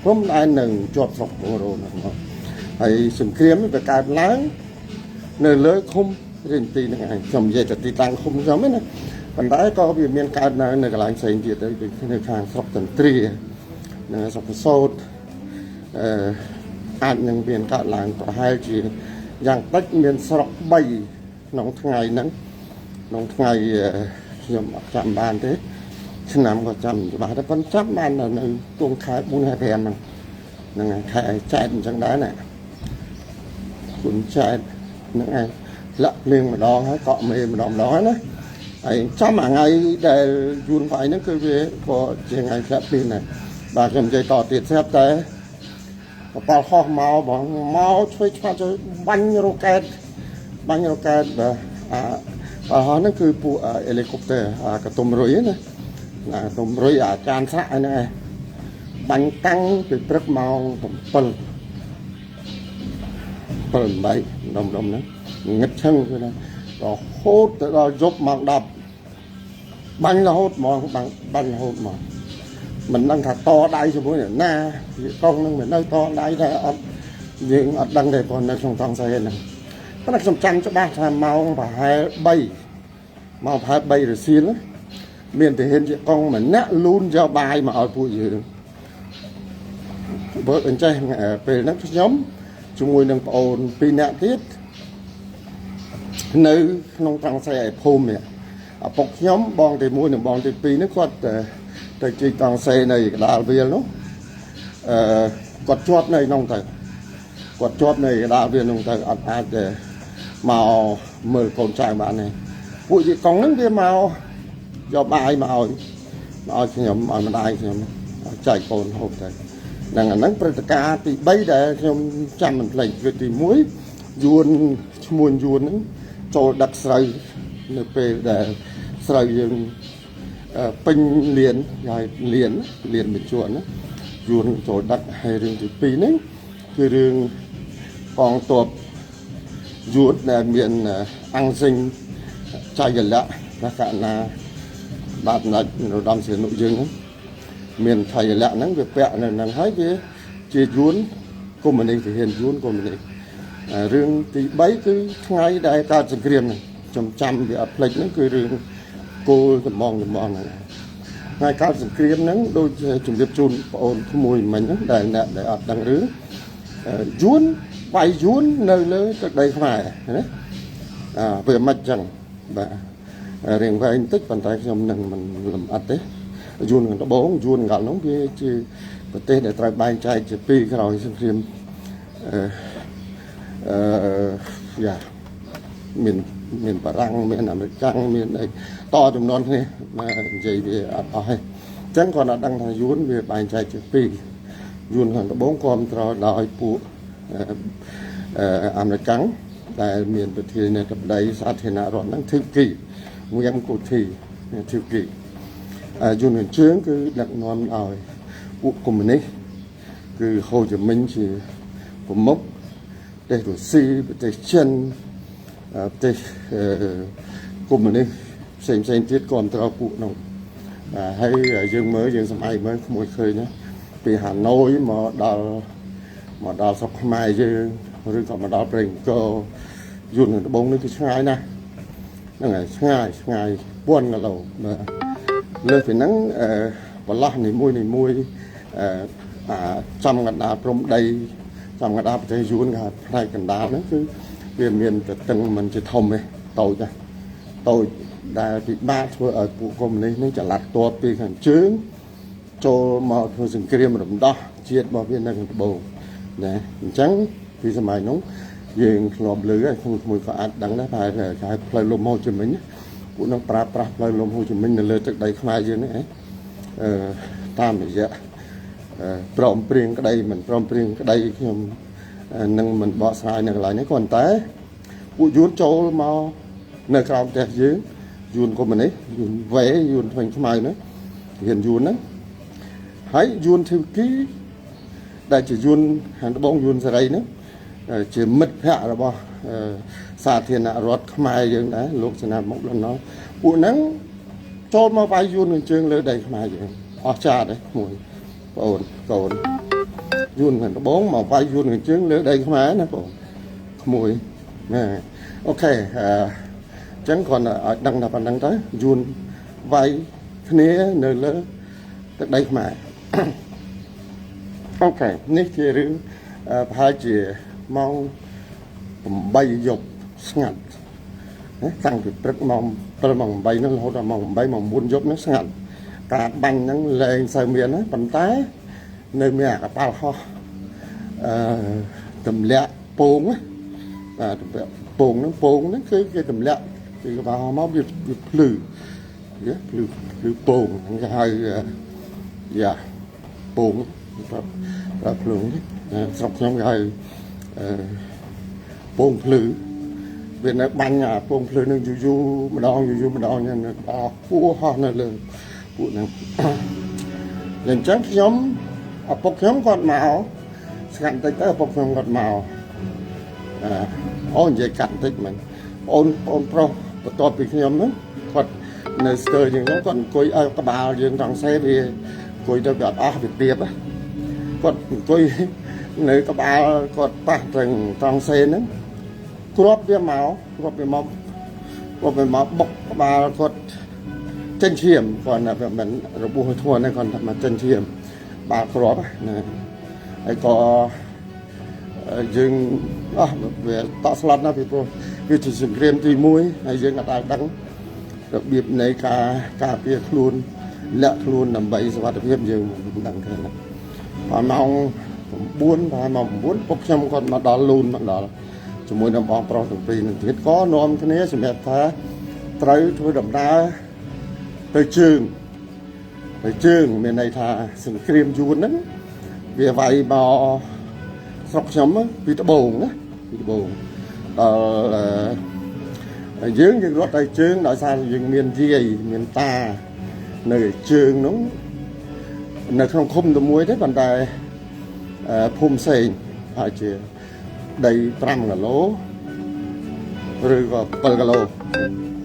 ព្រំដែននឹងជាប់ស្រុកកំពង់រោហ្នឹងមកហើយសង្គ្រាមវាកើតឡើងនៅលើឃុំរាជមន្ទីរហ្នឹងឯងខ្ញុំនិយាយទៅទីតាំងឃុំខ្ញុំហ្នឹងណាប៉ុន្តែក៏វាមានកើតនៅកន្លែងផ្សេងទៀតទៅនៅខាងស្រុកតន្ទ្រានៅស្រុកកសោតអាចនឹងមានកើតឡើងប្រហែលជាយ៉ាងតិចមានស្រុក3ក្នុងថ្ងៃហ្នឹងក្នុងថ្ងៃខ្ញុំអត់ចាំបានទេឆ្នាំក៏ចាំច្បាស់តែប៉ុន្តែចាំបាននៅទងខែ4ខែ5ហ្នឹងខែចែកអញ្ចឹងដែរណាគុណចែកហ្នឹងឯងលាក់ភ្លៀងម្ដងហើយកក់មេម្ដងហើយណាហើយចាំថ្ងៃដែលយួនបាយហ្នឹងគឺវាក៏ជាថ្ងៃស្លាប់ពីណាបាទខ្ញុំនិយាយតទៀតស្រាប់តែកប៉ាល់ហោះមកបងមកជួយឆ្លាតជួយបាញ់រ៉ុកែតបាទប៉ាល់ហោះហ្នឹងគឺពួកហេលីកុបទ័រកតុំរុយណាកតុំរុយអាចារ្យស្រាក់ហ្នឹងឯងបាញ់តាំងពីព្រឹកម៉ោង7 8ដុំហ្នឹងងឹតឈឹងគឺណារហូតទៅដល់យប់ម៉ោង10បាញ់រហូតហ្មងបាញ់រហូតមកមិនដឹងថាតដៃជាមួយណាវាកង់នឹងមិននៅតដៃតែអត់យើងអត់ដឹងទេព្រោះនៅក្នុងត្រង់ស្អីហ្នឹងប៉ុន្តែខ្ញុំចាំច្បាស់ថាម៉ោងប្រហែល3រសៀល miền thì hiện chỉ con mà nát luôn cho bài mà ở phụ dự vợ anh trai về nó nhóm chung ngồi nâng ồn pin nạ tiết nơi nông trang xe phôm nè bọc nhóm bong thì mua nè bong thì pin nó quật từ chỉ trang xe này đào viên nó quật chót này nông thầy quật chót này đào viên nông thầy ăn để màu mờ con trai bạn này vụ gì còn những cái màu do bài màu nhóm màu mà đai nhóm chạy con hộp thầy đang nắng proteka thì bây để trong trăm mình lấy việc thì muối yuan muôn yuan cho đặt sợi để sợi pin liền dài liền mình chuột nó yuan cho đặt hay riêng thì pin ấyคือเรื่องกองตัวยุทธในเมียนอังสิงใจกันละนะการนาบาดนัดเราดำเสียหนุ่ยยึงเมียนไทยละนั่งไปแปะนั่นนั่งให้ไปจียุนก็มันเองที่เห็นยุนก็มันเองเรื่องที่ใบคือไงได้การสังเกตนี่จำไปอัดเพลงนั่นคือเรื่องโกจะมองนั่นไงการสังเกตนั้นโดยจุดเดือดจุนโอนขโมยมันนั้นได้อัดดังหรือยุนไปยุนเลยจากใดเข้ามาเนี่ยเพื่อมัดจังแบบเรียงไปtích bàn tay trong nâng mình làm ăn đấy yuan nó bốn yuan gạo nóng kia chứประเทศในตราบายใจจะปีก็เราสังเกตอย่าmiền Bà Răng miền Nam Trăng miền này to trong non này mà vậy thì ở hay chẳng còn là đăng thằng yuan về bàiใจจะปีyuan hàng bốn con rồi đòi phụ Nam Trăng tại miềnประเทศในกับใดสาธารณรัฐนั่งทึกกี่nguyên cụ thể theo kỳ dùng hình chướng cứ đặt nón ở của mình ấy cứ Hồ Chí Minh chỉ có mốc để rồi xi để chân để của mình ấy xem tiết còn trao cụ nào hay dương mới dương sắm ai mới mỗi khơi nhá vì Hà Nội mà đào sắp mai chứ rồi còn mà đào bình cơ dùng hình bông nó cái hai nàyนั่นไงง่ายบ้วนกับเราเลยถึงนั้นวันละนี่มวยจำกันดาพรมใดจำกันดาประเทศยุนกันไทยกันดานั่นคือเปลี่ยนเมียนแต่ตึงมันจะทมเลยโตจ้ะโตได้ปีบ้าทั่วปุกรมนี้นั่นจะหลัดตัวปีขันชื้นโจมาทั่วสิงเกลียมแบบด้เจียดมาเพียงนั่งโบนะจังปีสมัยน้องยังหลบเหลือคงมือก็อัดดังได้ไปแต่ใช้เพลย์ลมโฮจิมินห์ผู้น้องปราเพลย์ลมโฮจิมินห์เลยจากใดขมายยังไงตามอย่างเงี้ยปลอมเปลี่ยนก็ได้มันปลอมเปลี่ยนก็ได้นั่งมันบ่อสายนั่งหลายนี่ก่อนแต่ผู้ยุนโจมาในคราวแต่ยืนยุนก็มันนี่ยุนแหวยุนทางขมายนะเห็นยุนนะให้ยุนที่กี้ได้จะยุนหันตะบงยุนอะไรนะchỉ mất hạ là bao xa thiên hạ rót mai dương đấy lúc sẽ làm một lần nó buổi nắng cho mà vai yun mình chương lên đây mai dương ở cha đấy mùi cồn yun mình có bốn mà vai yun mình chương lên đây mai nó cồn mùi nè ok chẳng còn ở đằng nào đằng tới yun vai khné nơi lớn tới đây mai ok nít kia riêng hai chịมองใบหยกสงัดตั้งจุดตรึกมองประมองใบนั่นเราจะมองใบมองบุญหยกนั่นสงัดกาดบังนั่งเลงใส่เมียนะปันท้ายในเมียกับปลาเขาตำเละโป่งโป่งนั่นคือตำเละคือปลาเขามาบิดพลือโป่งนั่นก็ให้อย่าโป่งปลาพลือสอบน้องให้โป่งพลือเป็นนักบังโป่งพลือนึงอยู่มาดองเนี่ยปลาผู้ห่อนั่นเลยผู้นั้นอย่างจังย้อมปกย้อมกอดหมาสกัดติดเตอร์ปกย้อมกอดหมาโอนใจกัดติดมันโอนโปรตัวปีย้อมนั้นกอดในสเตอร์อย่างนั้นกอดคุยกระบาลอย่างทางเซบีคุยจะแบบเป็นเปียบกอดคุยในกระบาลกอดปะถึงทางเซนั้นครอบเบี้ยหมาบกกระบาลกอด chân chiêm còn là mình rồi buông thua này còn mà chân chiêm bà có này hay có dừng về tạo slot nó vì chỉ dừng game thì muối hay dừng là đắng đặc biệt này cả việc luôn lệ luôn nằm bậy sao được biết dừng đắng thế này và mong muốn bốc xem con mà đó luôn mà đó cho mỗi năm bóng pro từng pin thì có nom cái này sẽ mệt phá tới thôi đầm đá tới trường bên này thà sừng cream chuồn đó vì vậy mà sọc chấm vì nó bồn á vì bồn dưới những rót tay trường nói sao những miền gì miền ta nơi trường nó nơi không được muối đấy bàn tay phun xây phải chưa đầy 5 lỗ rồi có 7 lỗ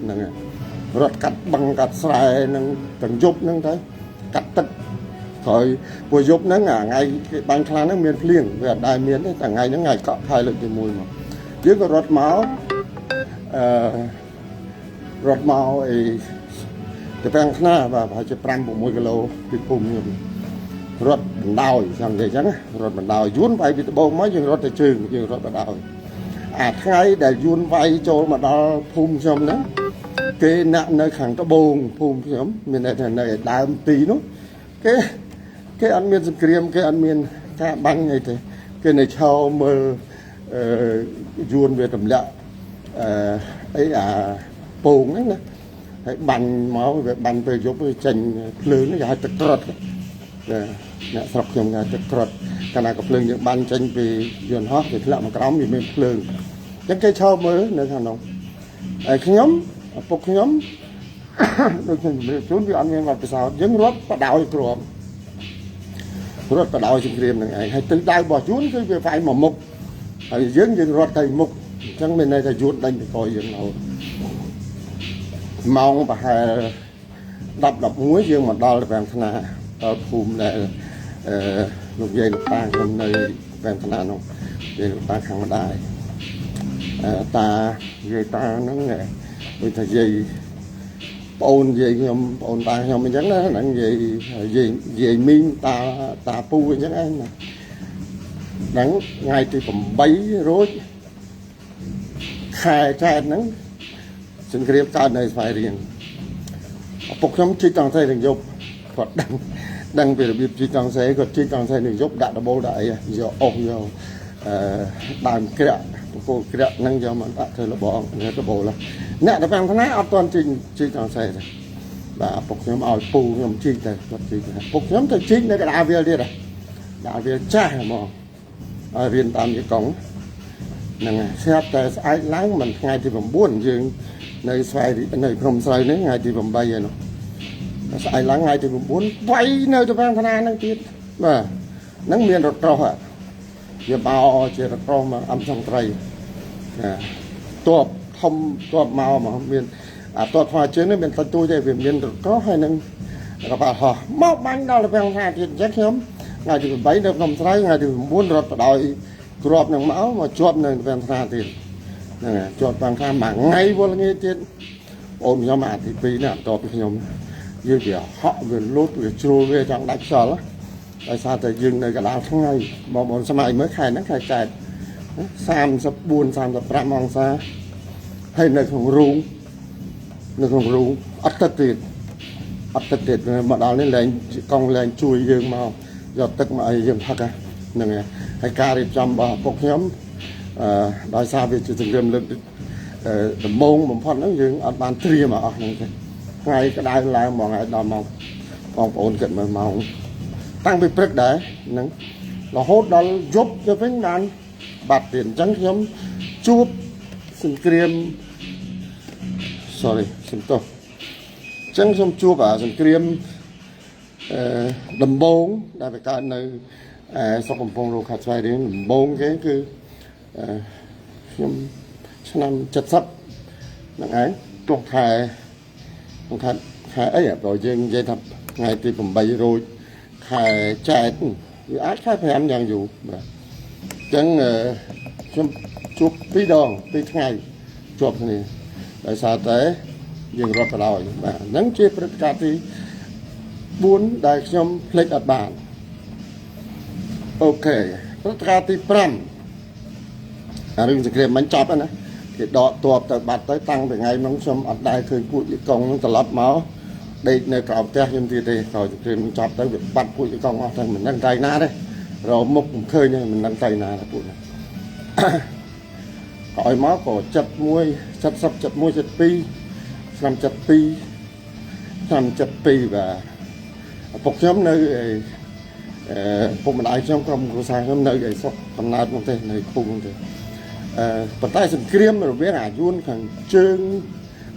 nè rót cắt bằng cắt xài nâng từng giúp nâng thấy cắt tất thôi vừa giúp nó ngày cái bánh khăn nó miền liền về đại miền đấy cả ngày nó ngày cọ khai lực thì mùi mà dưới có rót máu thì bánh khăn và phải chỉ 5 bộ 1 kg thì phun rót đào rằng vậy chẳng rót đào dún vai bị bầu mấy chừng rót trường chừng rót đào thay để dún vai cho mà đào phun xong đó cái nặng nơi khẳng το bồn phun xong mình này thành này đào tí nó cái ăn miên sừng cream cái ăn miên cá băng này thì cái này cho mơ dún về tầm lạ ấy bồn đấy nè bắn máu về bắn về giúp chành lớn nó dài tật sọc trong nhà chật trật cái này có phơi những ban tranh về dồn hót thì làm một cái ống thì mình phơi những cái sau mới nữa thằng nào cái nhóm phục nhóm đôi khi mình trốn đi ăn nhưng mà sao những rót bắt đầu rồi rót bắt đầu trên riêng này hay từ đây bỏ trốn cái việc phải mà mục hay dưỡng những rót thầy mục chẳng bên này thầy trốn đánh thì coi gì nào mong và đập muối dương mà đo là vàng thằng nào phùm này lục dây lục ta trong nơi ven thằng nào dây lục ta khang đài ta dây ta nó nghe bây giờ dây ôn dây không ôn ta không mình chẳng đó nặng dây min ta pu chẳng anh nè nắng ngay từ cầm bấy rối khai trai nắng sinh cream ta này phải riêng phục chống chỉ toàn thay thành dục hoặc đăng về việc chỉ càng xe còn chỉ càng xe này giúp đạt được bố đại giờ ôm giờ bàn kia cô kia năng giờ mà đã thời là bỏ người cái bộ là nè nó vàng thế này toàn chỉ càng xe này và phục nhóm ao pu nhóm chi này phục nhóm thì chính đây cái đào về đi này đào về cha mà viên tam cái cổng nè xe tại ai láng mình ngay thìผมbuồn dương nơi xoay nơi không xoay nữa ngay thìผมbay rồi nó ai lắng ngay thì cũng muốn vay nơi cho vang thana năng tiết mà nắng miền rọt trò hả giờ bao chỉ rọt trò mà âm trong trai tuột không tuột màu mà miền tuột hoa trên nó miền tây tôi đây về miền rọt trò hay năng các bạn họ móc bánh đó là vang thana thì chắc nhóm ngày thì bấy được không trai ngày thì muốn rọt đòi crop năng máu mà chốt nơi vang thana thì chốt vang thana mà ngay vô là nghe trên ôm nhau mà thì vì nào to thì nhóm như kiểu họ về lốt về trôi về trong đánh sờ lắm tại sao tại dừng này cả đào tháng ngày mà bọn sao mày mới khai nó khai chạy sam sắp buồn sam sắp ram mong xa hay nơi không rung ắt tất tiệt mà đào lên lên con lên chui dương màu giọt tức mà dương thật à nè hay ca đi trong bà phục nhóm đòi sao về sự dừng lực môn một phần nó dương ở bàn tri mà ngay cái đai lại mọi ngày đòi mong ổn định mà mong tăng bị prek đấy nắng là hốt đó giúp cho phím đàn bạt tiền trắng giống chuột sinh cream sorry xin tôi trắng giống chuột và sinh cream đầm bông đã phải cả nơi sau cùng phong rồi khát xoay đến đầm bông cái cứ năm chật sấp nặng ấy tuột thải khai ấy rồi dân dây thập ngày thì cũng bay rồi khai chạy ác khai phải ăn dạng dụ chẳng chụp tí đòn tí ngày chụp này tại sao thế យើងរត់ទៅដល់បាទហ្នឹងជាព្រឹត្តិការណ៍ទី4ដែលខ្ញុំភ្លេចអត់បានអូខេព្រឹត្តិការណ៍ទី5រឿងសង្គ្រាមមិនចប់ណាគេដកទ័ពទៅបាត់ទៅតាំងពីថ្ងៃហ្នឹងខ្ញុំអត់ដែលឃើញពួកយីកុងហ្នឹងត្រឡប់មកដេកនៅក្រៅផ្ទះខ្ញុំទៀតទេក្រោយសង្គ្រាមចប់ទៅវាបាត់ពួកយីកុងអស់ទៅមិនដឹងថ្ងៃណាទេរមុខមិនឃើញទេមិនដឹងថ្ងៃណាទេពួកហ្នឹងក្រោយមកក៏71 70 71 72ឆ្នាំ72ឆ្នាំ72បាទពុកខ្ញុំនៅពុកម្ដាយខ្ញុំក្រុមគ្រួសារខ្ញុំនៅឯស្រុកកំណើតមកទេនៅភូមិមកទេប៉ុន្តែសង្គ្រាមរវាងអាយួនខាងជើង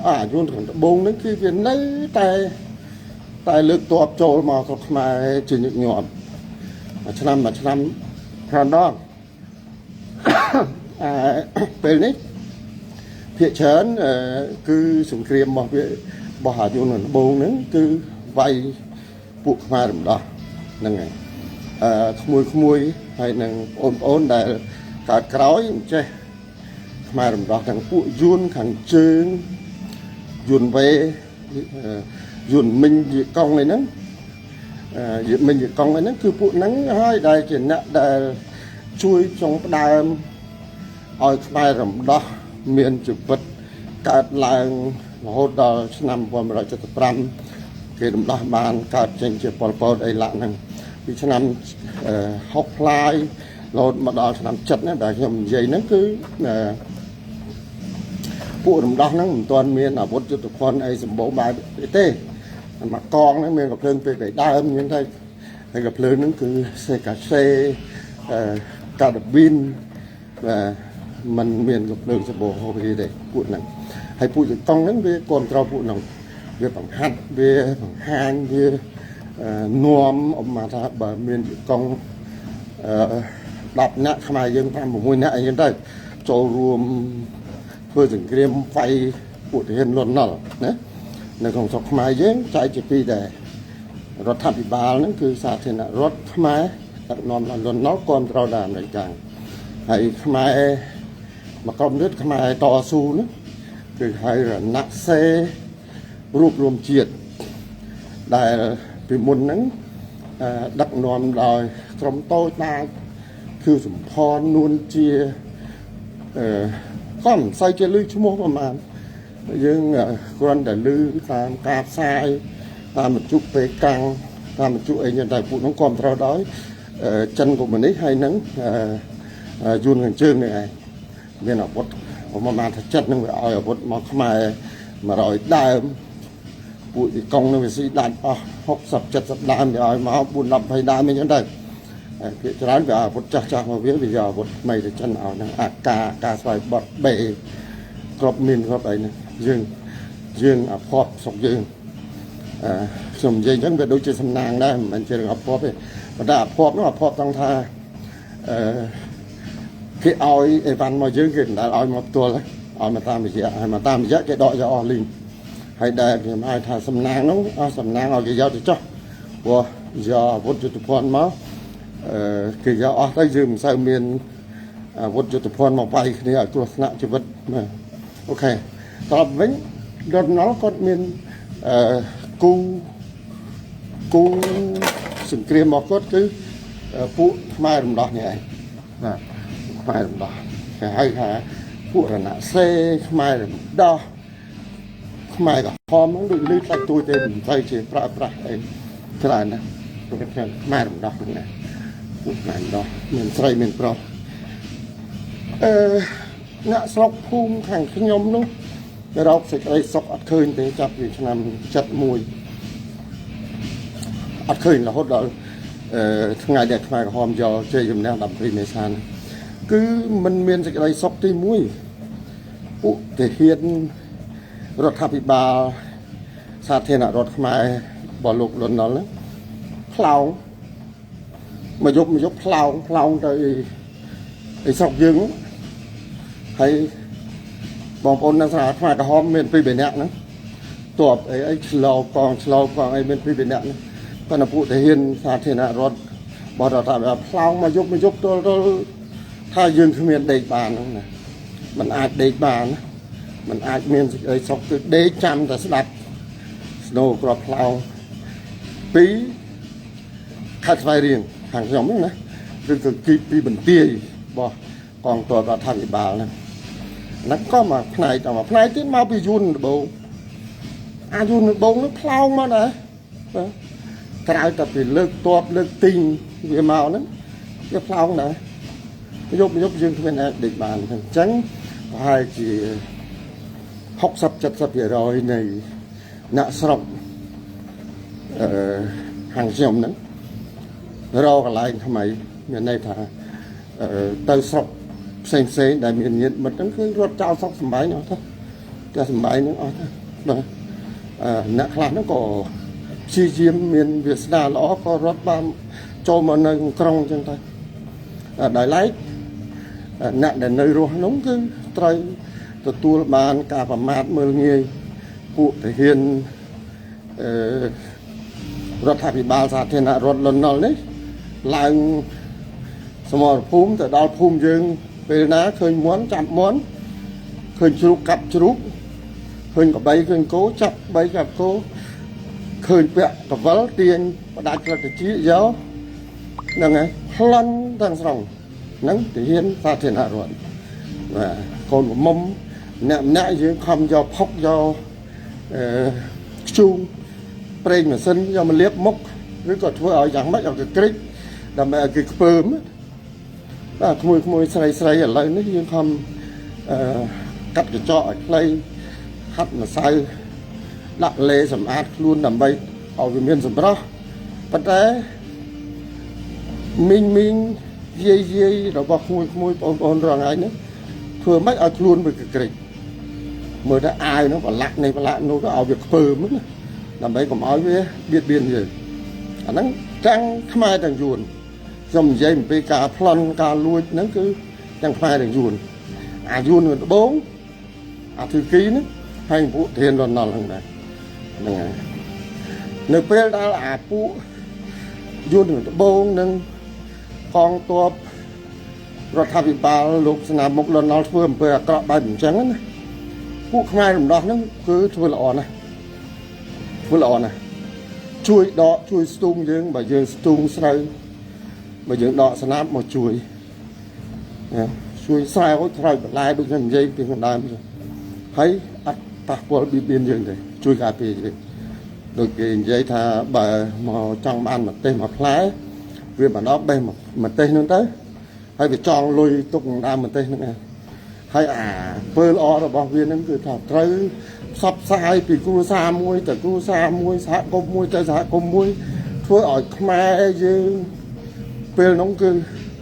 អាយួនខាងត្បូងហ្នឹងគឺវានៅតែលើកទ័ពចូលមកស្រុកខ្មែរជាញឹកញាប់មួយឆ្នាំខាងដល់ពេលនេះភាគច្រើនគឺសង្គ្រាមរបស់អាយួនខាងត្បូងហ្នឹងគឺវាយពួកខ្មែររំដោះហ្នឹងហើយក្មួយហើយនឹងបងប្អូនដែលកើតក្រោយមិនចេះខ្មែររំដោះទាំងពួកយួនខាងជើងយួនវេយួនមិញយីកុងហ្នឹងយមិញយីកុងហ្នឹងគឺពួកហ្នឹងហើយដែលជាអ្នកដែលជួយចុងផ្ដើមឲ្យខ្មែររំដោះមានជីវិតកើតឡើងរហូតដល់ឆ្នាំ1975គេរំដោះបានកើតចេញជាប៉ុលពតអីឡាក់ហ្នឹងពីឆ្នាំ60ផ្លាយរហូតមកដល់ឆ្នាំ7ណាដែលខ្ញុំនិយាយហ្នឹងគឺពួករំដោះហ្នឹងមិនទាន់មានអាវុធយុទ្ធភ័ណ្ឌអីសម្បូរបែបទេមកកងហ្នឹងមានកំភ្លើងពេលពីដើមអញ្ចឹងទៅហើយកំភ្លើងហ្នឹងគឺសេកាសេកាដាប៊ីនมันមានកំភ្លើងសម្បូរហូបទេពួកហ្នឹងហើយពួកយីកុងហ្នឹងវាគ្រប់គ្រងពួកហ្នឹងវាបង្ហាត់វាបង្ហាញវានាំអមថាបើមានយីកុង10នាក់ខ្មែរយើង5 6នាក់អីចឹងទៅចូលរួមធ្វើសង្គ្រាមវាយពួកទាហានលន់នល់ណានៅក្នុងស្រុកខ្មែរយើងចែកជាពីរដែររដ្ឋាភិបាលហ្នឹងគឺសាធារណរដ្ឋខ្មែរដឹកនាំលន់នល់គ្រប់គ្រងដោយអាមេរិកហើយខ្មែរមកក្រុមនេះខ្មែរតស៊ូហ្នឹងគឺហើយរណសេរួបរวมជាតិដែលពីមុនហ្នឹងដឹកនាំដោយក្រុមតូចតាចគឺសំផននួនជាក៏មិនសូវជាលឺឈ្មោះប្រហែលយើងគ្រាន់តែលឺតាមការផ្សាយតាមមជ្ឈពេកាំងតាមមជ្ឈអីយ៉ាងតែពួកនោះគ្រប់គ្រងដោយចិនកុម្មុយនីសហើយនឹងយួនខាងជើងនេះឯងមានអាវុធប្រហែលថាចិត្តនឹងវាឲ្យអាវុធមកខ្មែរ100ដើមពួកទីកុងនឹងវាស៊ីដាច់អស់60 70ដើមវាឲ្យមក4 10 20ដើមអីចឹងទៅភាគច្រើនវាអាវុធចាស់មកវាយកអាវុធថ្មីទៅចិនឲ្យនឹងអាការស្វ័យបត់បេគ្រប់មានគ្រប់អីហ្នឹងយើងអាភ័ព្វស្រុកយើងខ្ញុំនិយាយអញ្ចឹងវាដូចជាសំណាងដែរមិនមែនជារឿងអាភ័ព្វទេប៉ុន្តែអាភ័ព្វនោះអាភ័ព្វទាំងថាគេឲ្យអីវ៉ាន់មកយើងគេមិនដែលឲ្យមកផ្ទាល់ឲ្យមកតាមរយៈហើយមកតាមរយៈគេដកយកអស់លីងហើយដែលខ្ញុំហៅថាសំណាងនោះអស់សំណាងឲ្យគេយកទៅចោះព្រោះយកអាវុធយុទ្ធភ័ណ្ឌមកគេយកអស់ទៅយើងមិនសូវមានអាវុធយុទ្ធភ័ណ្ឌមកវាយគ្នាឲ្យគ្រោះថ្នាក់ជីវិតអូខេតបវិញដុតណល់គាត់មានគូសង្គ្រាមរបស់គាត់គឺពួកខ្មែររំដោះនេះឯងបាទខ្មែររំដោះគេហៅថាពួករណសេខ្មែររំដោះខ្មែរក្រហមហ្នឹងដូចលឺខ្លាចទួយទេមិនសូវជាប្រើប្រាស់អីច្រើនណាព្រោះខ្មែររំដោះហ្នឹងណាពួកខ្មែររំដោះមានស្រីមានប្រុសអ្នកស្រុកភូមិខាងខ្ញុំនោះរកសេចក្តីសុខអត់ឃើញទេចាប់ពីឆ្នាំ71អត់ឃើញរហូតដល់ថ្ងៃដែលខ្មែរក្រហមយកជ័យជំនះ12មេសាគឺมันមានសេចក្តីសុខទី1ពួកទាហានរដ្ឋាភិបាលសាធារណរដ្ឋខ្មែររបស់លោកលន់នល់ហ្នឹងផ្លោងមកយកផ្លោងទៅឯស្រុកយើងហើយបងប្អូននៅសាលាខ្មែរក្រហមមាន2 3នាក់ហ្នឹងតបអីឆ្លោកងអីមាន2 3នាក់ហ្នឹងប៉ុន្តែពួកទាហានសាធារណរដ្ឋបរដ្ឋាភិបាលផ្លោងមកយកទល់ថាយើងគ្មានដេកបានហ្នឹងណាมันអាចដេកបាន mình ai miền ấy sọc cứ đế chăm ta sẽ đặt snow crop plow tí khát vài riêng hàng giống nữa rồi cứ kịp bình tia bỏ cònตัวก็ทำอีบาลนะนักก็มาพนายแต่ว่าพนายที่มาไปยุนโบอายุนโบนึกพลาวมานะกลายแต่เป็นเลิกตัวเลิกติงเวียมานั้นจะพลาวนะยกยืนเป็นเด็กบานจังไปจี60-70%ในนักสอบhàng xómนั้นรอกันไล่ทำไมเมื่อในทางเตยสอบเซ็งได้มีเงินมันต้องคือรถเจ้าสอบสมัยเนาะท่านจะสมัยนึงอ๋อท่านนักคลาดนั่นก็ชีเยี่ยมเมียนเวียดนามล้อก็รถบ้านโจมในกรงจังไงได้ไล่นักแต่ในรัวน้องคือไตรตัวบ้านกาประมาทเมื่อไงผู้เห็นรถทัพบาลสาธารณะรถลนนอลนี่ลายสมรภูมิแต่ดาวภูมิยังเป็นนะเคยม้วนจับม้วนเคยจุกกับจุกเคยกับใบเคยโก้จับใบกับโก้เคยเปะกับวัลเตียนประดับกระชี้เยอะนั่งไงพลันตั้งสองนั่งที่เห็นสาธารณะรถคนมุมเนี่ยยังคำยาวพกยาวจูงเปล่งเหมือนเส้นยาวมันเลี้ยบมกหรือก็ทั่วเอาอย่างไม่เอากริ๊กดำไปเอากริ๊กเปิมขโมยใส่อะไรนี่ยังคำกัดกระเจาะอะไรหัดมาใส่ลักเลสำอาดล้วนดำไปเอาไปเมียนสำรับปัจจัยมิงเย่เราบอกขโมยปนรองไงเนี่ยเพื่อไม่เอาล้วนไปกริ๊กเมื่อได้อายnó còn lạ này và lạ nó có ao việc phờ mất làm đấy còn nói với biệt biên gì anh nói trang khai đằng ruồn dòng dây một cá plon cá lui nó cứ trang khai đằng ruồn ruồn người bốn thư ký nữa hay vụ tiền rồi nào thằng này này nơi bên đó là phụ ruồn người bốn nâng con tua rồi thay vì ba lục là một lần nào vừa vừa cọ bài bình trắngผู้ขมายผมดอกนั่นคือช่วยละอ่อนนะช่วยดอกช่วยสตูมยังบ่ยังสตูมใส่บ่ยังดอกสนับมาช่วยใส่เขาใส่ลายดูกันยังเป็นคนได้ไม่ใช่ให้อัดปากบอลบีบยังเลยช่วยกาปีเลยโดยเกณฑ์ใจถ้าบ่มาจังบ้านมาเต้มาพลายเวียนมาดอกไปมาเต้นั่นเต้ให้ไปจองลุยตุกน้ำมาเต้นั่นไงให้เปิดออกบอกเวียนนั่นคือถ้าไตรซับไซปีกูซามวยแต่กูซามวยสะกมวยใจสะกมวยช่วยออกมายืนเปิดน้องคือ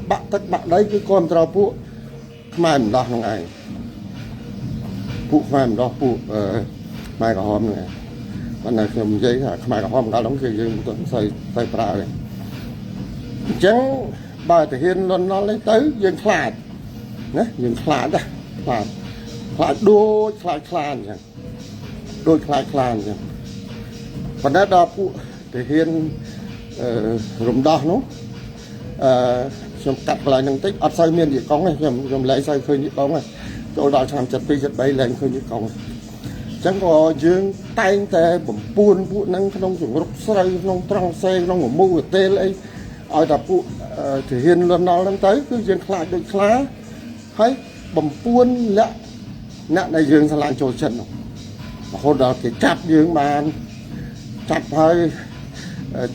บักตักบักได้คือคนเราปุ๊มาเหมือนดอกยังไงปุ๊มาเหมือนดอกปุ๊ไม่กับหอมไงวันนั้นคือมันใจค่ะไม่กับหอมเราต้องคือยืนตัวใส่ปลาเลยจังบ่ายแต่เห็นนอนเลยtớiยืนขลาดนะยืนขลาดอ่ะขลาดโดยคลานอย่างโดยคลานอย่างวันนั้นดอกปุ๊แต่เห็นรวมดอกเนาะชมกัดอะไรหนึ่งติ๊กอัดใส่เมียนดีกองไงชมไหลใส่เคยดีกองไงโจดาวทำจัดปีจัดใบแรงเคยดีกองจังก็ยืนไต่แต่ผมปูนปุ๊นั่งขนมจุ่มรกใส่ขนมตรังใส่ขนมหัวมูเตะเลยเอาแต่ปุ๊ถือเห็นรอนนอนนั่งtớiคือยืนขลาดโดยคลาให้ผมปูนและนั่นในยืนสลานโจชันคนเราthìจับยืนมาจับให้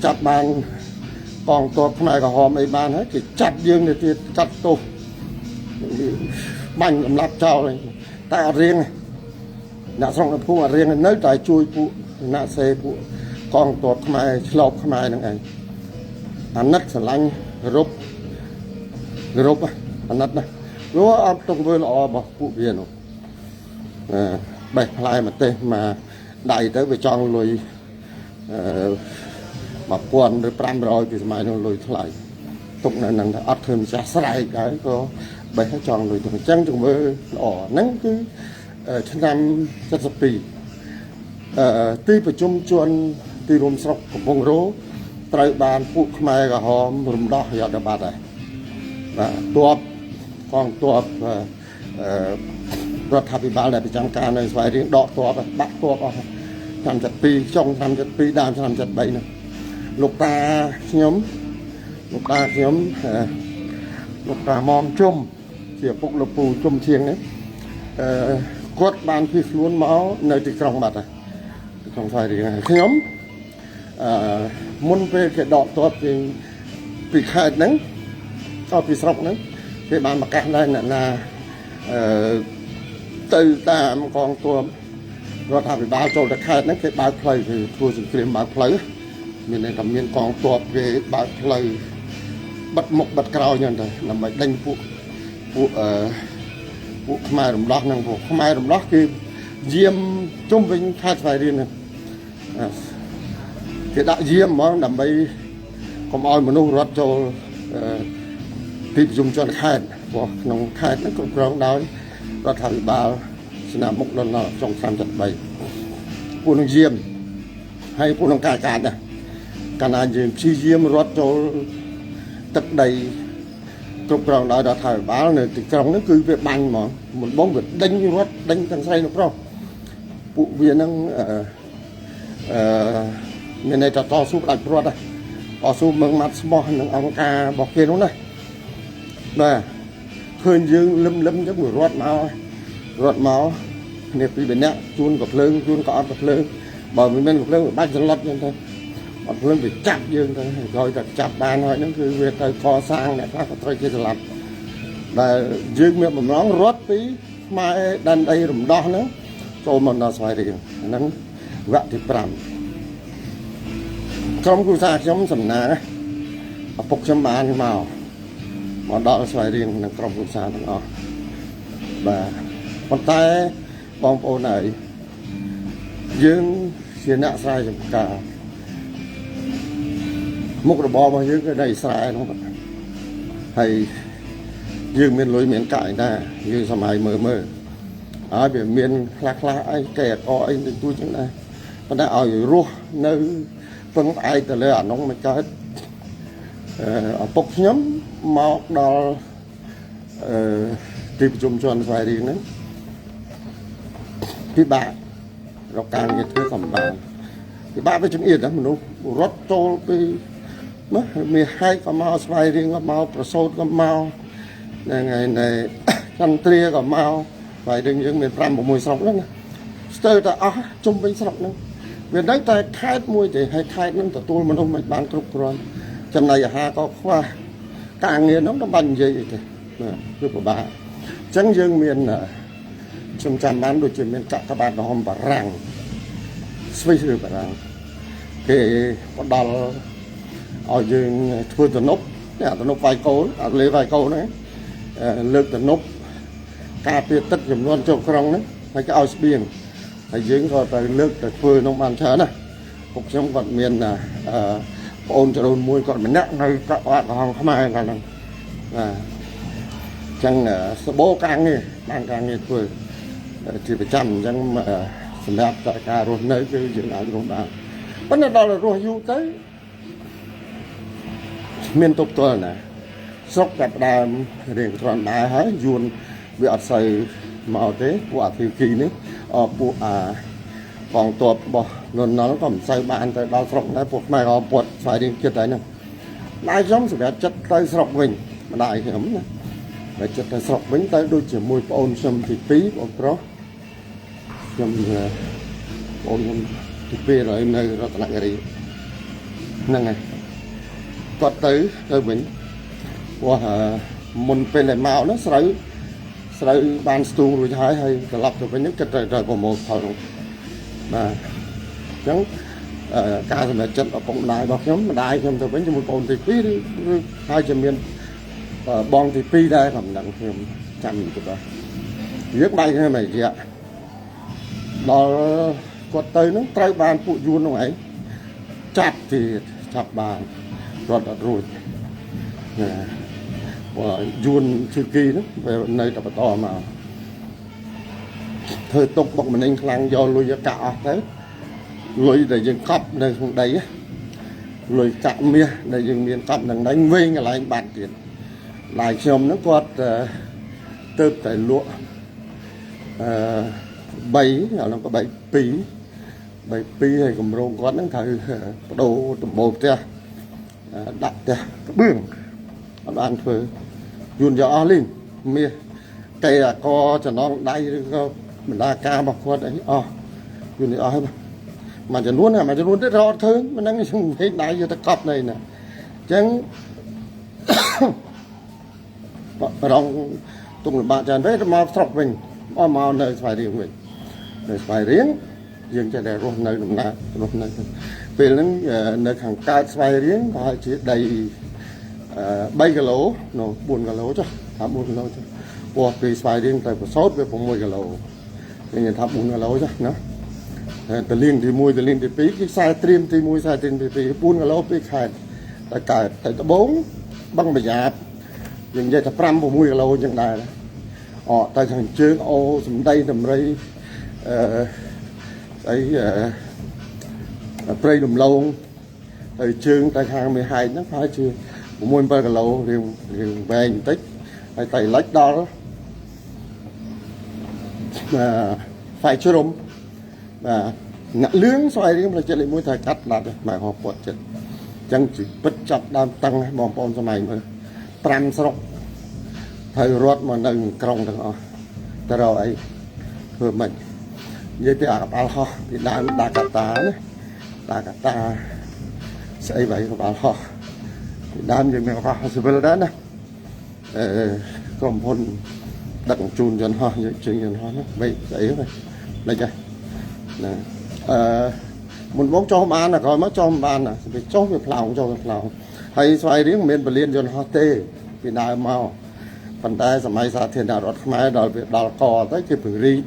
จับบางกองตัวข้างในกับหอมไอ้บ้านให้จับยืนเนี่ยที่จับตัวบังลำลับเจ้าเลยแต่เรียงน่ะส่งกับผู้เรียงเนื้อใจช่วยผู้น่ะเซผู้กองตัวข้างในฉลบข้างในนั่นเองอันนัดสลังรบอันนัดนะรู้ว่าเอาตรงเวลาบอกผู้เบียนใบพลายมาเตะมาได้tớiไปจองลุยมาปวนหรือปรำรอยปีสมัยนู้นลุยเท่าไหร่ตกนั้นอัดเทิมจะใส่cáiก็ใบให้จองลุยตรงจังตรงเบอร์นั่นคือฉันทำจัดสปีที่ประชุมชวนที่รวมสระของวงโรไตรบานผู้ขมายกับหอมรวมดอกยอดบาดเลยตัวกองตัว រដ្ឋាភិបាលដែលប្រចាំការនៅស្វាយរៀងដកទ័ពបាក់ទ័ពអស់ឆ្នាំ72ចុងឆ្នាំ72ដើមឆ្នាំ73នោះលោកតាខ្ញុំលោកតាមុំជុំជាពុកលោកពូជុំឈៀងនេះគាត់បានភៀសខ្លួនមកនៅទីក្រុងបាត់ហើយក្នុងស្វាយរៀងខ្ញុំមុនពេលគេដកទ័ពពីខេត្តហ្នឹងពីស្រុកហ្នឹងគេបានប្រកាសដែរអ្នកណាទៅតាមកងទ័ពរដ្ឋាភិបាលចូលទៅខេត្តហ្នឹងគេបើកផ្លូវគឺធ្វើសង្គ្រាមបើកផ្លូវមានន័យថាមានកងទ័ពគេបើកផ្លូវបិទមុខបិទក្រោយហ្នឹងទៅដើម្បីដេញពួកខ្មែររំដោះហ្នឹងពួកខ្មែររំដោះគឺយាមជុំវិញខេត្តស្វាយរៀងហ្នឹងគេដាក់យាមហ្មងដើម្បីកុំឲ្យមនុស្សរត់ចូលទីប្រជុំជនខេត្តព្រោះក្នុងខេត្តហ្នឹងគ្រប់គ្រងដោយរដ្ឋាភិបាលស្នាមមុខដល់ចុងឆ្នាំ73ពួកនឹងយាមហើយពួកនឹងកាយដែរកាលណាយើងព្យាយាមរត់ចូលទឹកដីគ្រប់គ្រងដោយរដ្ឋាភិបាលនៅទីក្រុងហ្នឹងគឺវាបាញ់ហ្មងមិនបងវាដេញរត់ដេញទាំងស្រីទាំងប្រុសពួកវាហ្នឹងមានន័យថាតស៊ូផ្ដាច់ព្រាត់តស៊ូមើងម៉ាត់ស្មោះនឹងអង្គការរបស់គេនោះណាបាទឃើញយើងលឹមអញ្ចឹងវារត់មកគ្នាពីរនាក់ជួនក៏ភ្លើងជួនក៏អត់ក៏ភ្លើងបើមិនមែនក៏ភ្លើងវាបាច់សន្លត់អញ្ចឹងទៅអត់ភ្លើងវាចាប់យើងទៅហើយក្រោយតែចាប់បានហើយហ្នឹងគឺវាទៅកសាងអ្នកខ្លះក៏ត្រូវគេស្លាប់ដែលយើងមានបំណងរត់ពីខ្មែរដែនដីរំដោះហ្នឹងចូលមកដល់ស្វាយរៀងហ្នឹងវគ្គទី5ក្រុមគ្រួសារខ្ញុំសំណាងឪពុកខ្ញុំបានមកដល់ស្វាយរៀងនឹងក្រុមគ្រួសារទាំងអស់បាទប៉ុន្តែបងប្អូនហើយយើងជាអ្នកស្រែចម្ការមុខរបររបស់យើងគឺនៅអ៊ីស្រាអែលហ្នឹងហើយយើងមានលុយមានកាយដែរយើងសម័យមើលហើយវាមានខ្លះអីកែអកអីទៅទូចឹងដែរប៉ុន្តែឲ្យរស់នៅពឹងផ្អែកទៅលើអានោះមិនកើតឪពុកខ្ញុំមកដល់ទីប្រជុំជនស្វាយរៀងហ្នឹងពិបាករកការងារធ្វើសម្បានពិបាកទៅចង្អៀតមនុស្សរត់ចូលពីណាមានហែកក៏មកស្វាយរៀងក៏មកប្រសូតក៏មកថ្ងៃនៃចន្ទ្រាក៏មកស្វាយរៀងយើងមាន5 6ស្រុកហ្នឹងស្ទើរតែអស់ជុំវិញស្រុកហ្នឹងវានៅតែខេត្តមួយទេហើយខេត្តហ្នឹងទទួលមនុស្សមិនបានគ្រប់គ្រាន់ចំណីអាហារក៏ខ្វះការងារហ្នឹងមិនបាច់និយាយអីទេគឺពិបាកអញ្ចឹងយើងមានខ្ញុំចាំបានដូចជាមានកាកបាទក្រហមបារាំងស្វីសឬបារាំងគេផ្ដល់ឲ្យយើងធ្វើទំនប់ទំនប់វាយកូនអត់លេវាយកូនហ្នឹងលើកទំនប់ការពារទឹកចំនួនចូលក្រុងហ្នឹងហើយគេឲ្យស្បៀងហើយយើងក៏ទៅលើកទៅធ្វើក្នុងបានច្រើនណាពួកខ្ញុំគាត់មានប្អូនចរូនមួយគាត់ម្នាក់នៅកាកបាទក្រហមខ្មែរកាលហ្នឹងអញ្ចឹងសបោការងារបានការងារធ្វើជាប្រចាំអញ្ចឹងសម្រាប់ការរស់នៅគឺយើងអាចរស់បានប៉ុន្តែដល់រស់យូរទៅមានទប់ទល់ណាស្រុកតែផ្ដើមរៀងគ្រាន់ដែរហើយយួនវាអត់សូវមកទេពួកអាភីគីនេះពួកកងទ័ពរបស់លន់ណុលក៏មិនសូវបានទៅដល់ស្រុកដែរពួកខ្មែរក៏ពួតស្វែងរៀងចិត្តហើយហ្នឹងម្ដាយខ្ញុំសម្រាប់ចិត្តទៅស្រុកវិញម្ដាយខ្ញុំណាតែចិត្តទៅស្រុកវិញទៅដូចជាមួយប្អូនខ្ញុំទី2បងប្រុសខ្ញុំបងខ្ញុំទី2ហើយនៅរតនគិរីហ្នឹងហើយគាត់ទៅវិញព្រោះមុនពេលដែលមកនោះស្រូវបានស្ទូងរួចហើយត្រឡប់ទៅវិញគិតទៅប្រមូលផលនោះបាទអញ្ចឹងការសម្រេចចិត្តឪពុកម្ដាយរបស់ខ្ញុំម្ដាយខ្ញុំទៅវិញជាមួយបងទី2ឬហើយជាមានបងទី2ដែរក៏មិនដឹងខ្ញុំចាំទៅបាទយើងបែកគ្នាមិនជាដល់គាត់ទៅនោះត្រូវបានពួកយួននោះឯងចាប់ទៀតចាប់បានរត់អត់រួចបើយួនឈឺគីនោះវានៅតែបន្តមកធ្វើទុកបុកម្នេញខ្លាំងយកលុយកាក់អស់ទៅលុយដែលយើងកប់នៅក្នុងដីលុយកាក់មាសដែលយើងមានកប់នឹងដីវិញកន្លែងបាត់ទៀតឡាយខ្ញុំហ្នឹងគាត់ទៅតែលក់ bay nó có bay pi hay cầm rong con nó thời đồ tầm bột kia đặt kia bươn ăn phơi dùn gió lên mía cây là co cho nó đây mình đa ca bọc qua đấy dùn gió hết mà cho luôn mà cho luôn rất rõ thứ mình đang thấy đại vô ta cọp này nè chẳng rong tung bạn tràn đấy mà sọc mình mà nơi phải riêng mình nơi phải riêng riêng cho để luôn nơi đúng là luôn nơi về đến nơi hàng ca phải riêng có chỉ đầy 3 គីឡូ 4 គីឡូ ចុះថា 4 គីឡូ ចុះពោះពីស្វាយរៀងទៅប្រសោតវា 6 គីឡូ និយាយថា 4 គីឡូ ចុះណាតលៀងទី 1 តលៀងទី 2 គឺខ្សែត្រៀមទី 1 ខ្សែត្រៀមទី 2 4 គីឡូ ពីខេត្តតែកើតទៅត្បូងបឹងប្រយ៉ាតយើងនិយាយថា 5 6 គីឡូ អញ្ចឹងដែរទៅខាងជើងអូសំដីដំរីព្រៃដំឡូងទៅជើងទៅខាងមេហែកហ្នឹងប្រហែលជា 6 7 គីឡូរៀងវែងបន្តិចហើយតែលិចដល់ផ្សាយជ្រុំអ្នកលឿងស្វែងរៀងប្រជាលេខ 1 ថាកាត់ដាច់មកហោះពាត់ចិត្តអញ្ចឹងជីពិតចាប់ដើមតាំងបងប្អូនសម័យមើល 5 ស្រុកហើយរត់មកនៅក្រុងទាំងអស់ទៅរកអីធ្វើម៉េចនិយាយពីអាកបាល់ហោះពីដើមដាកាតាណាដាកាតាស្អីvậyកបាល់ហោះដើមយើងមានឱកាសស៊ីវិលដែរណាក្រុមហ៊ុនដឹកជញ្ជូនយន្តហោះយើងជិះយន្តហោះហ្នឹងបែកស្អីហ្នឹងលេចហើយណាមុនបងចោះបានណាក្រោយមកចោះបានណាវាចោះវាផ្លោងចោះវាផ្លោងហើយស្វ័យរៀងមិនមែនពលានយន្តហោះទេពីដើមមកប៉ុន្តែសម័យសាធារណរដ្ឋខ្មែរដល់វាដល់កទៅគេពង្រីក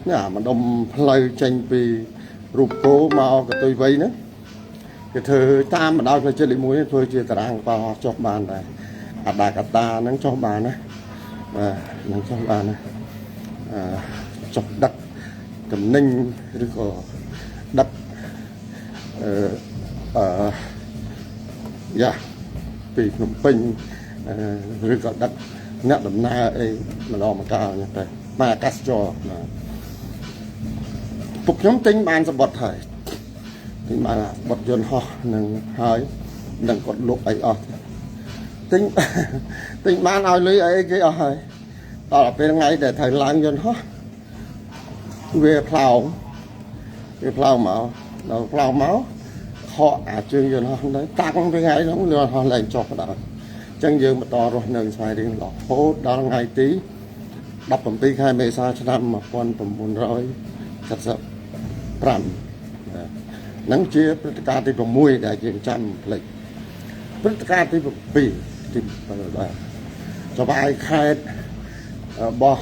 ណាម្ដុំផ្លូវចេញពីរូបគោមកកតុយវ័យហ្នឹងគេធ្វើតាមបណ្ដោយផ្លូវចិត្តលេខ 1 ធ្វើជាតារាងកោចុះបានដែរអាដាកាតាហ្នឹងចុះបានណានឹងចុះបានណាចុះដឹកតំណែងឬក៏ដឹកយ៉ាពីភ្នំពេញឬក៏ដឹកអ្នកដំណើរអីម្ដងម្កាលហ្នឹងតែមកអាកាសចរពុកខ្ញុំទិញបានសម្បត្តិហើយទិញបានបត់យន្តហោះនឹងហើយនឹងគាត់លុបអីអស់ទិញបានឲ្យលុយអីគេអស់ហើយដល់ពេលថ្ងៃដែលត្រូវឡើងយន្តហោះវាផ្លោងមកដល់ផ្លោងមកខកអាជើងយន្តហោះហ្នឹងតាំងពីថ្ងៃហ្នឹងយន្តហោះឡើងចុះដល់អញ្ចឹងយើងបន្តរស់នៅស្វាយរៀងរហូតដល់ថ្ងៃទី17 ខែមេសាឆ្នាំ 1975 ហ្នឹងជាព្រឹត្តិការណ៍ទី 6 ដែលយើងចាំផ្លេចព្រឹត្តិការណ៍ទី 7 ទីចវាយខេត្តរបស់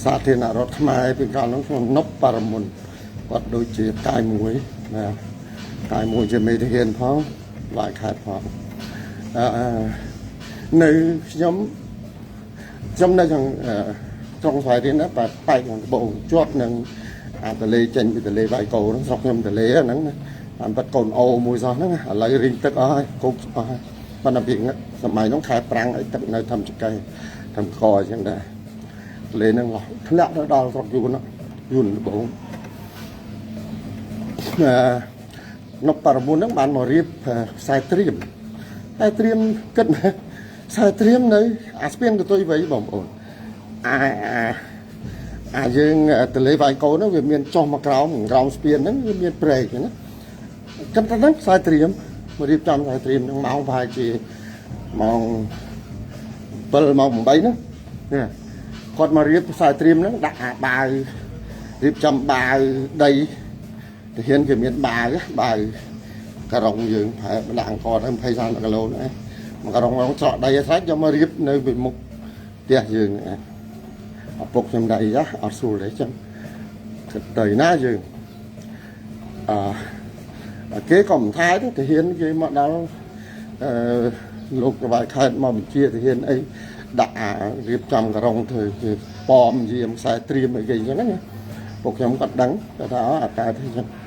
សាធារណរដ្ឋខ្មែរពីកាលនោះខ្ញុំនប់បរមុនគាត់ដូចជាកាយមួយជាមេធានផងឡាយខេត្តផងនៅខ្ញុំនៅខាងក្រុងស្វាយរៀងណាបែកខាងត្បូងជាប់នឹងអាទលេចេញពីទលេវាយកោហ្នឹងស្រុកខ្ញុំទលេហ្នឹងណាតាមបាត់កូនអូមួយសោះហ្នឹងឥឡូវរីងទឹកអស់ហើយគប់អស់ហើយប៉ុន្តែពីសម័យហ្នឹងខែប្រាំងអីទឹកនៅធម្មចក្រធម្មកអញ្ចឹងដែរទលេហ្នឹងធ្លាក់ទៅដល់ស្រុកយួនត្បូងនប់បរមុនហ្នឹងបានមករៀបខ្សែត្រៀមគិតមើលខ្សែត្រៀមនៅអាស្ពានកតុយវ័យបងប្អូនយើងទលេវាយកោហ្នឹងវាមានចុះមកក្រោមស្ពានហ្នឹងវាមានព្រែកណាគិតថាហ្នឹងខ្សែត្រៀមមករៀបចំខ្សែត្រៀមហ្នឹងម៉ោងប្រហែលជាម៉ោង 7 ម៉ោង 8 ហ្នឹងគាត់មករៀបខ្សែត្រៀមហ្នឹងដាក់អាបាវរៀបចំបាវដីទាហានគេមានបាវការ៉ុងយើងប្រហែលដាក់អង្គទៅ 20-30 គីឡូហ្នឹងមកការ៉ុងច្រកដីឲ្យស្រេចយកមករៀបនៅពីមុខផ្ទះយើងឪពុកខ្ញុំដែរអីអត់ស្រួលទេចឹងទៅណាយើងគេក៏មិនថាទេទាហានគេមកដល់លោកក្បាលខេត្តមកបញ្ជាទាហានអីដាក់រៀបចំការ៉ុងធ្វើគេប៉មយាមខ្សែត្រៀមអីគេចឹងណាពួកខ្ញុំក៏ដឹងថាអាកើត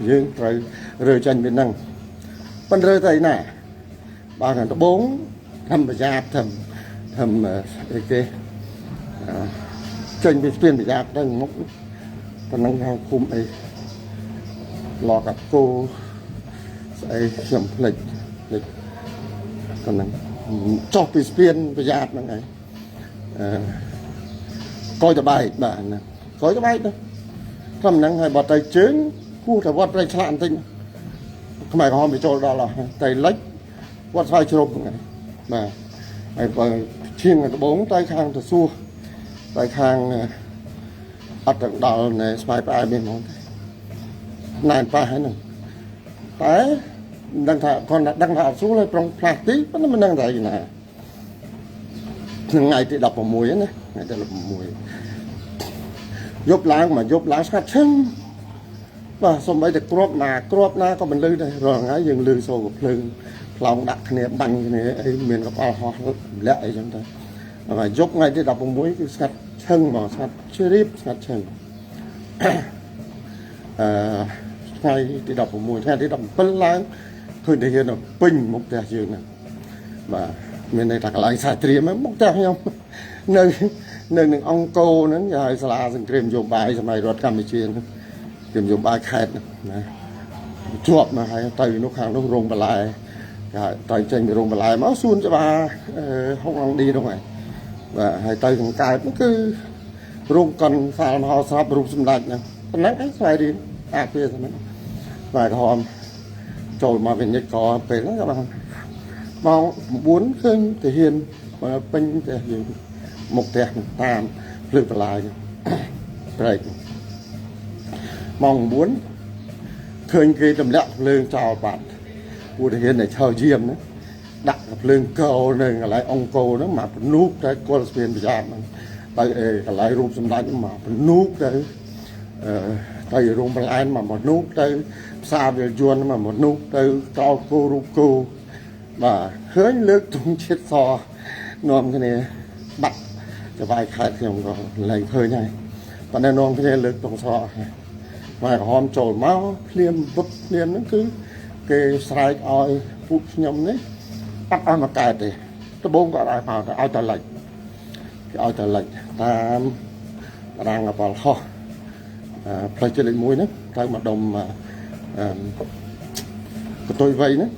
យើងត្រូវរើចេញពីហ្នឹងប៉ុន្តែរើទៅណាបើខាងត្បូងធម្មប្រយ៉ាធ្វើអីគេ ចេញពីស្ពានប្រយ៉ាទៅមុខប៉ុណ្ណឹងហៅឃុំអីលកាត់គោស្អីខ្ញុំភ្លេចប៉ុណ្ណឹងចុះពីស្ពានប្រយ៉ាហ្នឹងឯងកយតបែកបាទណាកយតបែកទៅប៉ុណ្ណឹងហើយបើទៅជើងគោះតែវត្តព្រៃឆ្លាក់បន្តិចខ្មែរក្រហមទៅចូលដល់ហើយតែលិចវត្តស្វាយជ្រុំហ្នឹងបាទហើយបើឈៀងដបងទៅខាងទៅសួរទៅខាងអត់ទាំងដល់នៃស្វាយផ្អែមានហ្មងទេណែនប៉ះហ្នឹងតែដឹងថាគាត់ដឹងថាអត់ស្រួលហើយប្រងផ្លាស់ទីប៉ុន្តែមិនដឹងថាឯណាថ្ងៃទី16ណាថ្ងៃទី16យប់ឡើងមកយប់ឡើងស្ងាត់ឈឹងបាទសំបីតែគ្រាប់ណាក៏មិនលឺដែររាល់ថ្ងៃយើងលឺសូរកំភ្លើងផ្លោងដាក់គ្នាបាញ់គ្នាអីមានកប៉ាល់ហោះលាក់អីចឹងទៅហើយយប់ថ្ងៃទី16គឺស្ងាត់ឈឹងមកស្ងាត់ជ្រាបស្ងាត់ឈឹងថ្ងៃទី16ថ្ងៃទី17ឡើងឃើញតែហ៊ានពេញមុខផ្ទះយើងហ្នឹងបាទមានន័យថាកន្លែងសាត្រៀមមុខផ្ទះខ្ញុំនៅនឹងអង្គរហ្នឹងគេហៅសាលាសង្គ្រាមនយោបាយសម័យរដ្ឋកម្ពុជាហ្នឹងគេនយោបាយខេត្តណាជាប់មកហើយទៅនោះខាងនោះរោងបន្លែគេទៅចេញពីរោងបន្លែមកសួនច្បារហុកអង្គឌីនោះហើយបាទហើយទៅខាងកើតនោះគឺរោងកុនសាលមហោស្រពរូបសម្ដេចហ្នឹងប៉ុណ្ណឹងឯងស្វែងរៀនអាពាហ៍សម្បត្តិបាទក្រហមចូលមកវិញក៏ពេលហ្នឹងក៏បានម៉ោង9ឃើញទាហានពេញផ្ទះយើងមុខផ្ទះតាមភ្លើងបន្លាយប្រែកម៉ោង9ឃើញគេទម្លាក់ភ្លើងចោលបាត់ពួកទាហានដែលឈរយាមណាដាក់ភ្លើងកោនៅកន្លែងអង្គរហ្នឹងមកពនូកតែគល់ស្ពានប្រយ៉ាតហ្នឹងទៅកន្លែងរូបសម្ដេចមកពនូកទៅរោងបន្លែមកពនូកទៅផ្សារវាលយួនមកពនូកទៅកោគោរូបគោបាទឃើញលើកទង់ជាតិសនាំគ្នាបាត់ចវាយខេត្តខ្ញុំក៏លែងឃើញហើយប៉ុន្តែនាំគ្នាលើកទង់សមកក្រហមចូលមកភ្លាមពុតភ្លាមហ្នឹងគឺគេស្រែកឲ្យពួកខ្ញុំនេះអត់ឲ្យមកកើតទេដំបងក៏អត់ឲ្យមកឲ្យតែលិចគេឲ្យតែលិចតាមតារាងកប៉ាល់ហោះផ្លូវជាតិលេខ1ហ្នឹងទៅមកដុំកតុយវៃហ្នឹង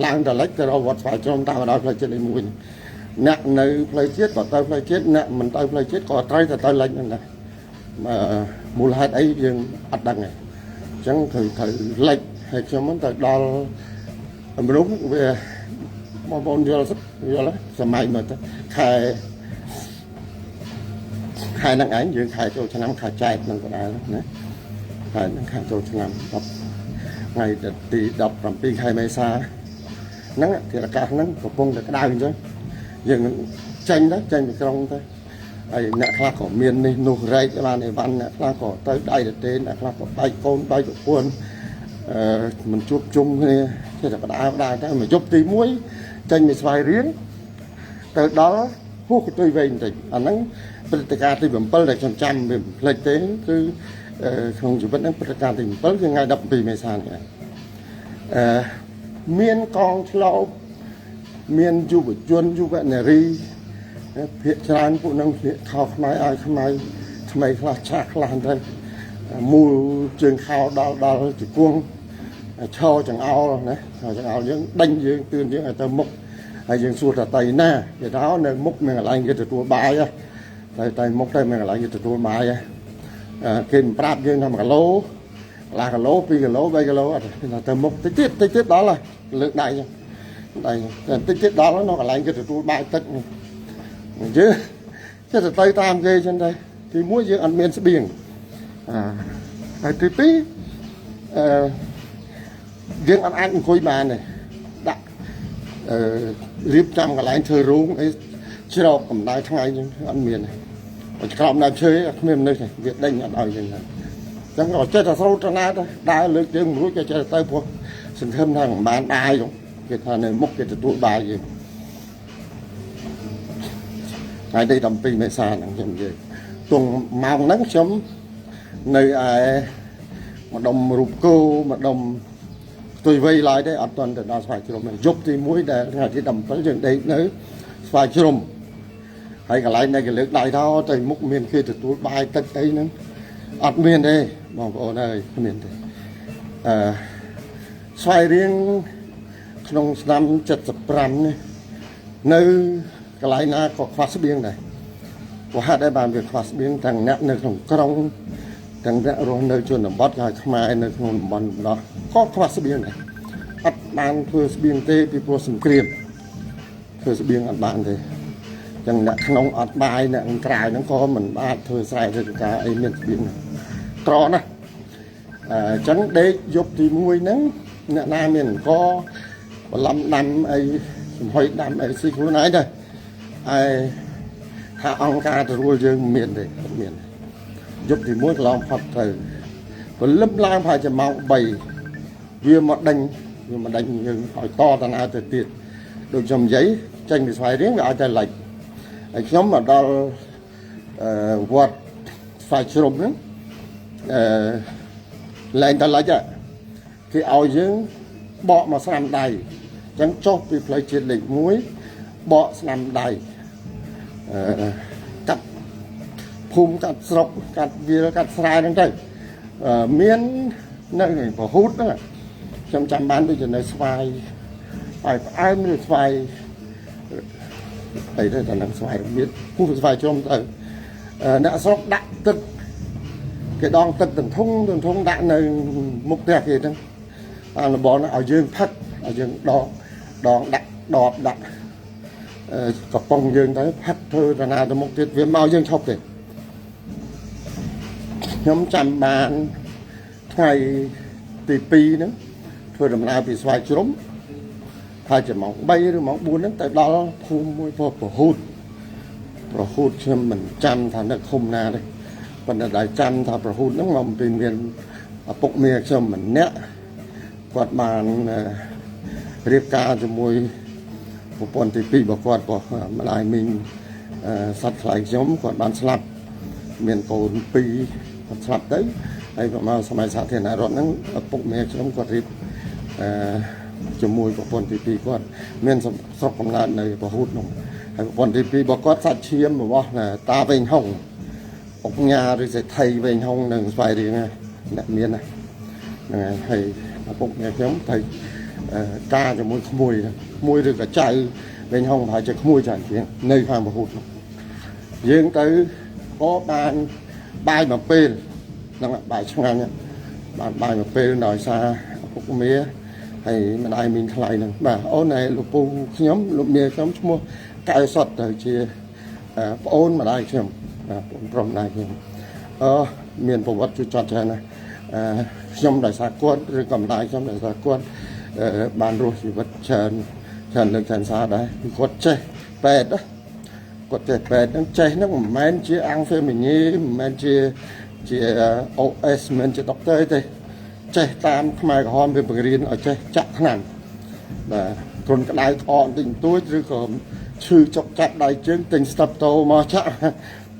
ឡើងតែលិចទៅរកវត្តស្វាយជ្រុំតាមដល់ផ្លូវជាតិលេខ1អ្នកនៅផ្លូវជាតិក៏ទៅផ្លូវជាតិអ្នកមិនទៅផ្លូវជាតិក៏ត្រូវតែទៅលិចហ្នឹងដែរមូលហេតុអីយើងអត់ដឹងទេអញ្ចឹងត្រូវលិចហើយខ្ញុំទៅដល់មនុស្សវាបងប្អូនយល់សម័យមកទៅខែហ្នឹងឯងយើងខែចូលឆ្នាំខែចែកហ្នឹងក៏ដែរណាខែហ្នឹងខែចូលឆ្នាំថ្ងៃទី17ខែមេសាហ្នឹងធាតុអាកាសហ្នឹងកំពុងតែក្តៅអញ្ចឹងយើងចេញពីក្រុងទៅហើយអ្នកខ្លះក៏មាននេះនោះរែកបានអីវ៉ាន់អ្នកខ្លះក៏ទៅដៃទៅទេអ្នកខ្លះក៏បែកកូនបែកប្រពន្ធមិនជួបជុំគ្នាគេតែបដាទៅមកយប់ទី1ចេញពីស្វាយរៀងទៅដល់ហួសកតុយវែងបន្តិចអាហ្នឹងព្រឹត្តិការណ៍ទី7ដែលខ្ញុំចាំវាផ្លេចទេគឺក្នុងជីវិតហ្នឹងព្រឹត្តិការណ៍ទី7គឺថ្ងៃ17មេសានេះមានកងឆ្លប់មានយុវជនយុវនារីភាគច្រើនពួកនឹងភាគខោខ្មែរឲ្យខ្មែរថ្មីខ្លះឆាក់ខ្លះទៅមូលជើងខោដល់ជង្គង់ឈរចង្អោលណាឈរចង្អោលយើងដេញយើងទឿនយើងឲ្យទៅមុខហើយយើងសួរថាតៃណាគេថានៅមុខមានកន្លែងគេទទួលបាយតែមុខទៅមានកន្លែងគេទទួលបាយគេមិនប្រាប់យើងថា1គីឡូកន្លះគីឡូ2គីឡូ3គីឡូអត់ទៅមុខតិចទៀតដល់ហើយលើកដៃចឹងតែតិចទៀតដល់នៅកន្លែងគេទទួលបាយទឹកយើងចេះតែទៅតាមគេចឹងទៅទី1យើងអត់មានស្បៀងហើយទី2យើងអត់អាចអង្គុយបានទេដាក់រៀបចំកន្លែងធ្វើរោងអីច្រកកម្ដៅថ្ងៃចឹងអត់មានទេក្រោមដើមឈើអត់គ្មានមនុស្សទេវាដេញអត់ឲ្យចឹងទៅចឹងក៏ចេះតែស្រោតណាទៅដើរលើកយើងមិនរួចក៏ចេះទៅព្រោះសង្ឃឹមថាមិនបានបាយគេថានៅមុខគេទទួលបាយយើងថ្ងៃទី17មេសាហ្នឹងខ្ញុំនិយាយទងម៉ោងហ្នឹងខ្ញុំនៅឯម្ដុំរូបគោម្ដុំផ្ទុយវៃឡើយទេអត់ទាន់ទៅដល់ស្វាយជ្រុំយប់ទី1ដែលថ្ងៃទី17យើងដេកនៅស្វាយជ្រុំហ ហើយកន្លែងនៃកលើកដៃថោទៅមុខមានគេទទួលបាយទឹកអីហ្នឹងអត់មានទេបងប្អូនអើយគ្មានទេស្វាយរៀងក្នុងឆ្នាំ75នេះនៅកន្លែងណាក៏ខ្វះស្បៀងដែរព្រោះហេតុអីបានវាខ្វះស្បៀងទាំងអ្នកនៅក្នុងក្រុងទាំងអ្នករស់នៅជនបទហើយខ្មែរនៅក្នុងតំបន់នោះក៏ខ្វះស្បៀងដែរអត់បានធ្វើស្បៀងទេពីព្រោះសង្គ្រាមធ្វើស្បៀងអត់បានទេចឹងអ្នកក្នុងអត់បាយអ្នកក្រៅហ្នឹងក៏មិនអាចធ្វើស្រែធ្វើការអីមានស្បៀងក្រណាស់ចឹងដេកយប់ទី1ហ្នឹងអ្នកណាមានអង្គបឡំដាំអីចំហុយដាំអីស៊ីខ្លួនឯងទៅហើយថាអង្គការទទួលយើងមានទេអត់មានយប់ទី1កន្លងផុតទៅព្រលឹមឡើងប្រហែលជាម៉ោង3វាមកដេញយើងឲ្យតតាណាទៅទៀតដូចខ្ញុំនិយាយចេញពីស្វាយរៀងវាឲ្យតែលិចហើយខ្ញុំមកដល់វត្តស្វាយជ្រុំហ្នឹងលែងតែលិចគេឲ្យយើងបកមកស្នាមដៃអញ្ចឹងចុះពីផ្លូវជាតិលេខ1បកស្នាមដៃកាត់ភូមិកាត់ស្រុកកាត់វាលកាត់ស្រែហ្នឹងទៅមាននៅប្រហូតហ្នឹងខ្ញុំចាំបានដូចជានៅស្វាយផ្អែមឬស្វាយអីទៅតែនឹងស្វាយមានពូស្វាយជ្រុំទៅអ្នកស្រុកដាក់ទឹកគេដងទឹកទាំងធុងដាក់នៅមុខផ្ទះគេហ្នឹងលបងឲ្យយើងផឹកឲ្យយើងដងដាក់ដបដាក់កំប៉ុងយើងទៅផឹកធ្វើតាណាទៅមុខទៀតវាមកយើងឈប់ទេខ្ញុំចាំបានថ្ងៃទី2ហ្នឹងធ្វើដំណើរពីស្វាយជ្រុំហើយជាម៉ោង3ឬម៉ោង4ហ្នឹងទៅដល់ភូមិមួយប្រហូតខ្ញុំមិនចាំថានៅឃុំណាទេប៉ុន្តែដែលចាំថាប្រហូតហ្នឹងមកពីមានឪពុកមាខ្ញុំម្នាក់គាត់បានរៀបការជាមួយប្រពន្ធទី2របស់គាត់ម្ដាយមីងសត្វថ្លៃខ្ញុំគាត់បានស្លាប់មានកូន2គាត់ស្លាប់ទៅហើយមកសម័យសាធារណរដ្ឋហ្នឹងឪពុកមាខ្ញុំគាត់រៀបជាមួយប្រពន្ធទី2គាត់មានស្រុកកំណើតនៅប្រហូតនោះហើយប្រពន្ធទី2របស់គាត់សាច់ឈាមរបស់តាវែងហុងអុកញ៉ាឬសេដ្ឋីវែងហុងនៅស្វាយរៀងអ្នកមានណាហ្នឹងហើយឪពុកមាខ្ញុំទៅការជាមួយក្មួយឬក៏ចៅវែងហុងប្រហែលជាក្មួយច្រើនជាងនៅខាងប្រហូតនោះយើងទៅក៏បានបាយមួយពេលហ្នឹងបាយឆ្ងាញ់បានបាយមួយពេលដោយសារឪពុកមាហើយម្ដាយមីងថ្លៃហ្នឹងបាទអូនឯងលោកពូខ្ញុំលោកមាខ្ញុំឈ្មោះកៅសុតទៅជាប្អូនម្ដាយខ្ញុំបងប្រុសម្ដាយខ្ញុំមានប្រវត្តិជួយចត់ច្រើនណាខ្ញុំដោយសារគាត់ឬក៏ម្ដាយខ្ញុំដោយសារគាត់បានរស់ជីវិតច្រើនលើកច្រើនសារដែរគឺគាត់ចេះពេទ្យគាត់ចេះពេទ្យហ្នឹងចេះហ្នឹងមិនមែនជាអង្គហ្វេមីនីមិនមែនជា OS មិនមែនជាដុកទ័រទេចេះតាមខ្មែរក្រហមវាបង្រៀនឲ្យចេះចាក់ថ្នាំបាទគ្រុនក្តៅក្អកបន្តិចបន្តួចឬក៏ឈឺចុកចាក់ដៃជើងទិញស្ទប់តោមកចាក់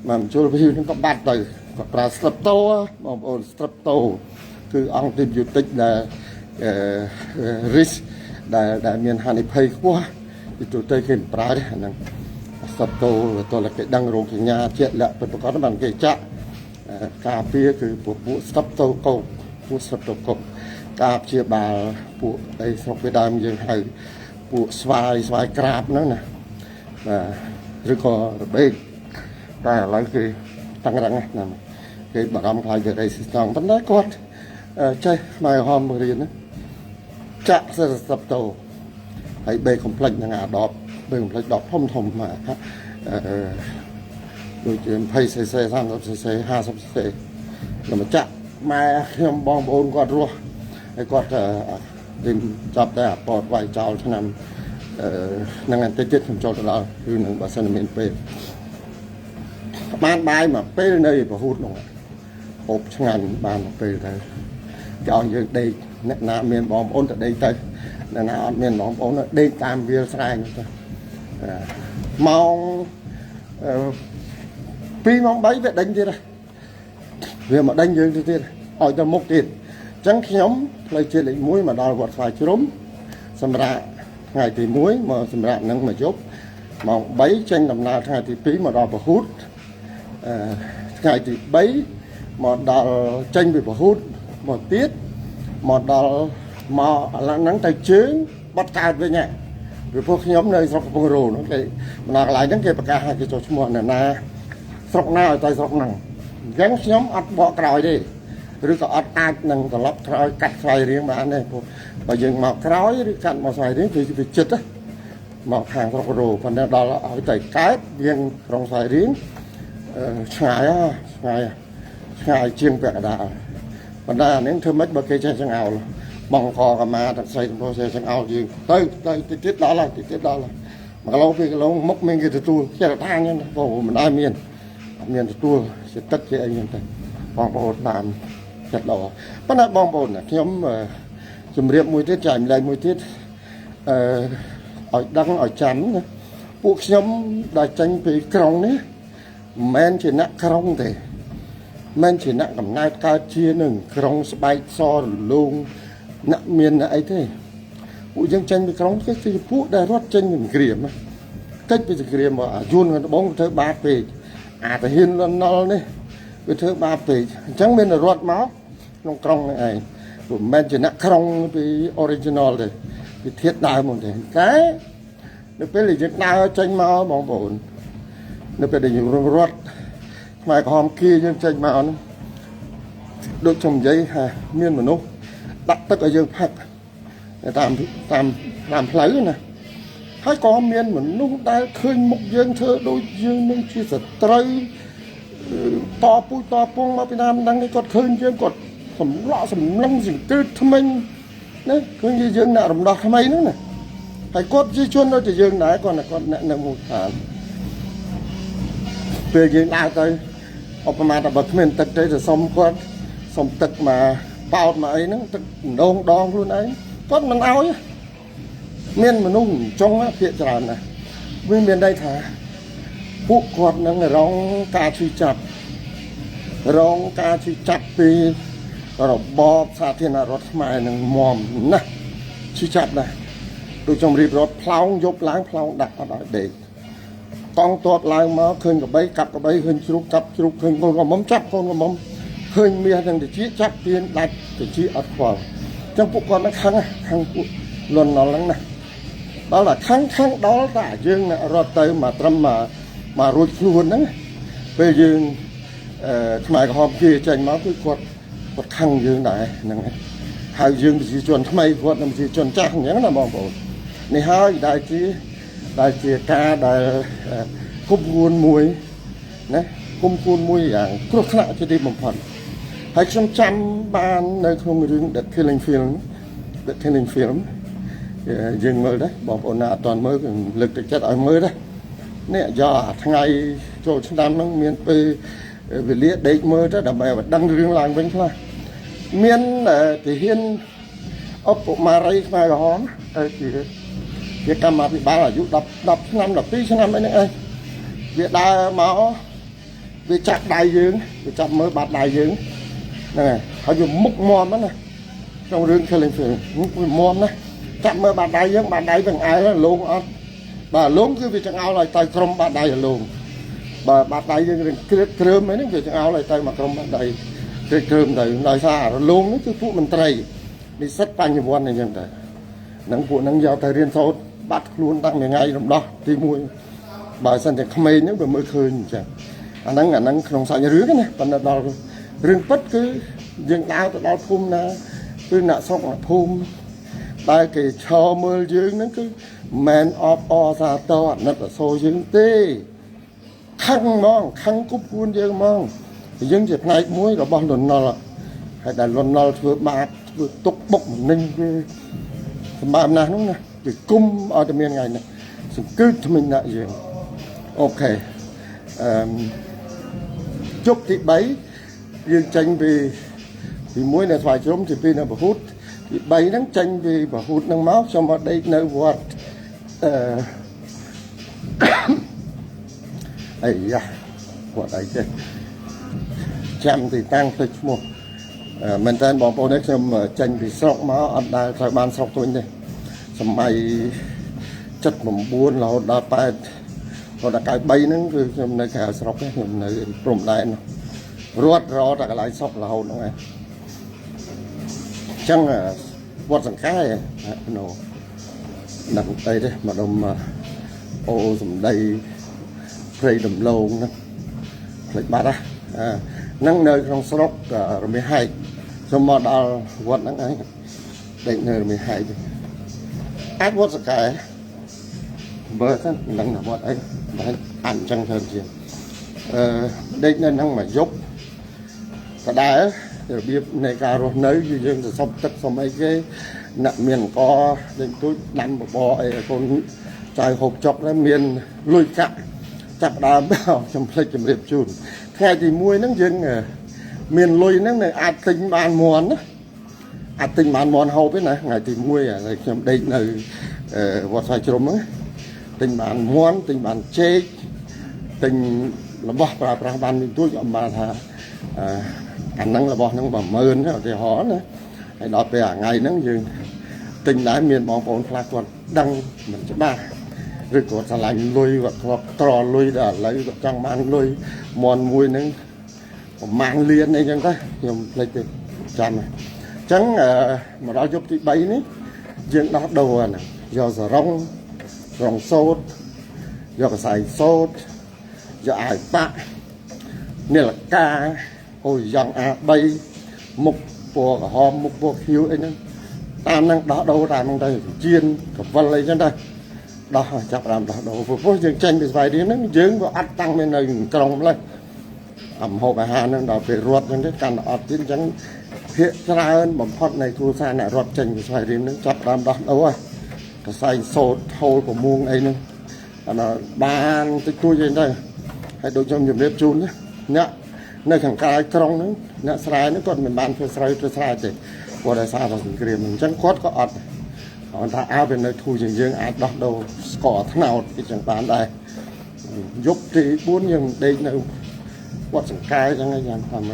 មកជួលវីនឹងក៏បាត់ទៅគាត់ប្រើស្ទប់តោបងប្អូនស្ទប់តោគឺអង្គទីប៊ីតិកដែល risk ដែលមានហានិភ័យខ្ពស់ពីទូទៅគេប្រើទេអាហ្នឹងស្ទប់តោតើគេដឹងរោគសញ្ញាជាក់លាក់ពិតប្រាកដបានគេចាក់ការពារគឺពួកស្ទប់តោកោពួកស្ទប់តោកោការព្យាបាលពួកអីស្រុកពីដើមយើងហៅពួកស្វាយក្រាបហ្នឹងណាបាទឬក៏របេងតែឥឡូវគេតាំងរឹងណាគេបារម្ភខ្លាចវារេស៊ីស្តង់ប៉ុន្តែគាត់ចេះផ្នែកហមរៀនចាក់សិស្សតោហើយបេកុំភ្លេចនឹងអាដបបេកុំភ្លេចដបធំមកដូចជា 20cc 30cc 50cc ខ្ញុំចាក់ម៉ែខ្ញុំបងប្អូនគាត់រស់ហើយគាត់ចាប់តែអពតវាយចោលឆ្នាំនឹងតែទៀតខ្ញុំចូលទៅដល់គឺនឹងបើសិនមានពេលបានបាយមកពេលនៅប្រហូតនោះហូបឆ្ងាញ់បានមកពេលទៅចង់យើងដេកអ្នកណាមានបងប្អូនទៅដេកទៅអ្នកណាអត់មានបងប្អូនដេកតាមវាលស្រែទៅម៉ោង2ម៉ោង3វាដេញទៀតវាមកដេញយើងទៅទៀតឲ្យទៅមុខទៀតអញ្ចឹងខ្ញុំផ្លូវជាតិលេខ1មកដល់វត្តស្វាយជ្រុំសម្រាប់ថ្ងៃទី1មកសម្រាប់នឹងមកយប់ ម៉ោង3ចេញដំណើរថ្ងៃទី2មកដល់ពហុតថ្ងៃទី3មកដល់ចេញពីពហុតមកទៀតមកដល់មកឥឡូវហ្នឹងទៅជើងបាត់កើតវិញហ่ะពីពួកខ្ញុំនៅស្រុកកំពង់រោនោះគេបណ្ដាកន្លែងហ្នឹងគេប្រកាសឲ្យគេចុះឈ្មោះណាស្រុកណាឲ្យទៅស្រុកហ្នឹងអញ្ចឹងខ្ញុំអត់បកក្រោយទេឬក៏អត់អាចនឹងត្រឡប់ក្រោយកាត់ស្វាយរៀងបានទេព្រោះបើយើងមកក្រោយឬកាត់មកស្វាយរៀងគឺវាចិត្តមកខាងស្រុករោប៉ុន្តែដល់ឲ្យទៅកើតយើងក្រុងស្វាយរៀងឆ្ងាយជាងពាក់កណ្ដាលប៉ុន្តែអានេះធ្វើម៉េចបើគេចេះចង្អោលបងកកម្មាទឹកស្រីទំពោះចេះចង្អោលយើងទៅទៀតដល់ហើយ1គីឡូ2គីឡូមុខមានគេទទួលចេះថាអញ្ចឹងបងមិនដែរមានទទួលជាទឹកជាអីហ្នឹងទៅបងប្អូនបានចិត្តល្អប៉ុន្តែបងប្អូនខ្ញុំជម្រាបមួយទៀតចែកម្លែកមួយទៀតឲ្យដឹងឲ្យចាំណាពួកខ្ញុំដែលចេញពីក្រុងនេះមិនមែនជាអ្នកក្រុងទេមិនជាអ្នកកំណើតកើតជានឹងក្រុងស្បែកសរលងអ្នកមានអីទេពួកយើងចេញពីក្រុងគឺពួកដែលរត់ចេញពីសង្គ្រាមកិច្ចពីសង្គ្រាមមកយួនដបងធ្វើបាបពេកអាតាហ៊ានលន់ណុលនេះវាធ្វើបាបពេកអញ្ចឹងមានរត់មកក្នុងក្រុងនេះឯងព្រោះមិនមែនជាអ្នកក្រុងពី original ទេពីធាតុដើមមកទេតែនៅពេលដែលយើងដើរចេញមកបងប្អូននៅពេលដែលយើងរត់ខ្មែរក្រហមគីយើងចេញមកហ្នឹងដូចខ្ញុំនិយាយថាមានមនុស្សដាក់ទឹកឲ្យយើងផឹកតាមផ្លូវណាហើយក៏មានមនុស្សដែលឃើញមុខយើងធ្វើដូចយើងនឹងជាសត្រូវតពុយតពងមកពីណាមិនដឹងទេគាត់ឃើញយើងគាត់សម្លក់សម្លឹងសង្កឹតថ្មិញណាឃើញយើងអ្នករំដោះថ្មីហ្នឹងណាហើយគាត់ជាជនដូចជាយើងដែរគាត់អ្នកនៅមូលដ្ឋានពេលយើងដើរទៅឧបមាថាបើគ្មានទឹកទេទៅសុំទឹកមកបោតមកអីហ្នឹងទឹកម្ដងដងខ្លួនឯងគាត់មិនឲ្យមានមនុស្សចុងភាគច្រើនណាស់វាមានន័យថាពួកគាត់នឹងរងការឈឺចាប់ពីរបបសាធារណរដ្ឋខ្មែរនឹងមមណាស់ឈឺចាប់ណាស់ដូចខ្ញុំរៀបរាប់ផ្លោងយប់ឡើងផ្លោងដាក់អត់ឲ្យដេកកងទ័ពឡើងមកឃើញកបីកាប់កបីឃើញជ្រូកកាប់ជ្រូកឃើញកូនកំមុំចាប់កូនកំមុំឃើញមាសទាំងតិចចាប់ទៀនដាច់តិចអត់ខ្វល់អញ្ចឹងពួកគាត់នឹងខាងពួកលន់ណុលហ្នឹងណាដល់តែខាងដល់តែយើងរត់ទៅមកត្រឹមមករួចខ្លួនហ្នឹងពេលយើងខ្មែរក្រហមគេចេញមកគឺគាត់ខឹងយើងដែរហ្នឹងហើយយើងប្រជាជនថ្មីគាត់នឹងប្រជាជនចាស់អញ្ចឹងណាបងប្អូននេះហើយដែលជាការដែលគុំគួនមួយណាគុំគួនមួយយ៉ាងគ្រោះថ្នាក់ជាទីបំផុតហើយខ្ញុំចាំបាននៅក្នុងរឿង The Killing Film យើងមើលដែរបងប្អូនណាអត់ទាន់មើលគឺលើកទឹកចិត្តឲ្យមើលដែរនេះយកថ្ងៃចូលឆ្នាំហ្នឹងមានពេលវេលាដេកមើលទៅដើម្បីឲ្យដឹងរឿងឡើងវិញខ្លះមានទាហានឧបមារីខ្មែរក្រហមជាកម្មាភិបាលអាយុ10ឆ្នាំ12ឆ្នាំអីហ្នឹងឯងវាដើរមកវាចាប់ដៃយើងវាចាប់មើលបាត់ដៃយើងហ្នឹងហើយវាមុខមមណាក្នុងរឿង Killing Film វាមមណាចាប់មើលបាត់ដៃយើងបាត់ដៃទាំងអែលលងអត់បាទលងគឺវាចង្អោលឲ្យទៅក្រុមបាត់ដៃលងបើបាត់ដៃយើងរឿងគ្រើមហ្នឹងវាចង្អោលឲ្យទៅមកក្រុមបាត់ដៃគ្រើមទៅដោយសាររលងនេះគឺពួកមន្ត្រីនិស្សិតបញ្ញវន្តអញ្ចឹងទៅហ្នឹងពួកហ្នឹងយកទៅរៀនសូត្របាត់ខ្លួនតាំងពីថ្ងៃរំដោះទី1បើសិនតែក្មេងហ្នឹងវាមើលឃើញអញ្ចឹងអាហ្នឹងក្នុងសាច់រឿងណាប៉ុន្តែដល់រឿងពិតគឺយើងដើរទៅដល់ភូមិណាគឺអ្នកស្រុកអ្នកភូមិដែលគេឈរមើលយើងហ្នឹងគឺមិនអបអសាទរអាណិតអាសូរយើងទេខឹងហ្មងខឹងគប់គួនយើងហ្មងយើងជាផ្នែកមួយរបស់លន់ណុលហើយដែលលន់ណុលធ្វើបាបធ្វើទុកបុកម្នេញវាសម្រាប់ណាស់ហ្នឹងណាគឺគុំឲ្យតែមានថ្ងៃនេះសង្កឹតថ្មិញដាក់យើងអូខេជប់ទី3យើងចេញពី1នៅស្វាយជ្រុំទី2នៅពហុតទី3ហ្នឹងចេញពីពហុតហ្នឹងមកខ្ញុំមកដេកនៅវត្តអីយ៉ាវត្តអីទេចាំទីតាំងទៅឈ្មោះមែនតើបងប្អូននេះខ្ញុំចេញពីស្រុកមកអត់ដែលត្រូវបានស្រុកវិញទេសម័យ79រហូតដល់ còn là cái bay nó cứ trong nơi khảo sọc ấy trong nơi trộm đại nó ruột rõ là cái lái sọc là hồn nó này chẳng là vót rằng cái nó nằm đây đấy mà đồng ô dùng đây play đầm lâu nó play bát á nắng nơi trong sọc rồi mới hay xong mà đào vót nắng ấy đây nơi mới hay ác vót rằng cái bơ thân nắng là vót ấy đấy ăn chẳng hơn gì đây nên năng mà giúp cả đá rồi biết này cả rồi nới như dương rồi xong tất xong mấy cái nặng miền co đến tôi nằm một bò ấy con trai hộp chọc đó miền lùi cạn chặt đá bao trong plei chìm đẹp chun thay thì muối nó dương miền lùi nó này ăn tinh bàn mòn á ăn tinh bàn mòn hầu biết này ngày thì muối à trong đây là vọt xoay trộm á tinh bàn mòn tinh bàn chê tinh là bọc ra bàn mình tôi chọn mà thà anh năng là bọn năng bầm mơn thì họ nữa hay đọt về ngày nắng dừng tình đái miền bóng bóng là còn đăng mình cho ba rồi còn là lạnh lùi hoặc trò lùi đã lấy trong mang lùi mòn mùi nắng mang liền này chẳng ta nhưng lấy tiền chăn này chẳng mà đó giúp thì bấy ní chuyện đó đầu này do giờ rong sốt do cái xài sốt do ai bạ nên là ca ôi dòng bay mục của hòm mục của khiếu ấy ta năng đó đâu ta mang đây chiên cả vân lấy trên đây đó chắc làm đó đâu vô chương tranh thì vài đứa nó dướng vào ăn tăng bên này trồng lên hồ bà hà nó đào về ruột nên cái căn ọt chiến trắng hiện ra hơn bẩm phật này thu xa này ruột tranh thì vài đứa nó chắc làm đó đâu rồi cái xay sốt thôi của muông ấy nữa là ban tích tôi trên đây hay đôi trong nhiều nếp chun nhé nhá nơi thằng cái trong nó nè sài nó còn mình bán sài thì qua đây xa vào cái mình chẳng quát có ọt họ ta áo bên nơi thu dừng dương áo đọc đầu cỏ thế nào cái chẳng bán đây giúp thì bốn nhưng đây là quát thằng cái chẳng ai dám làm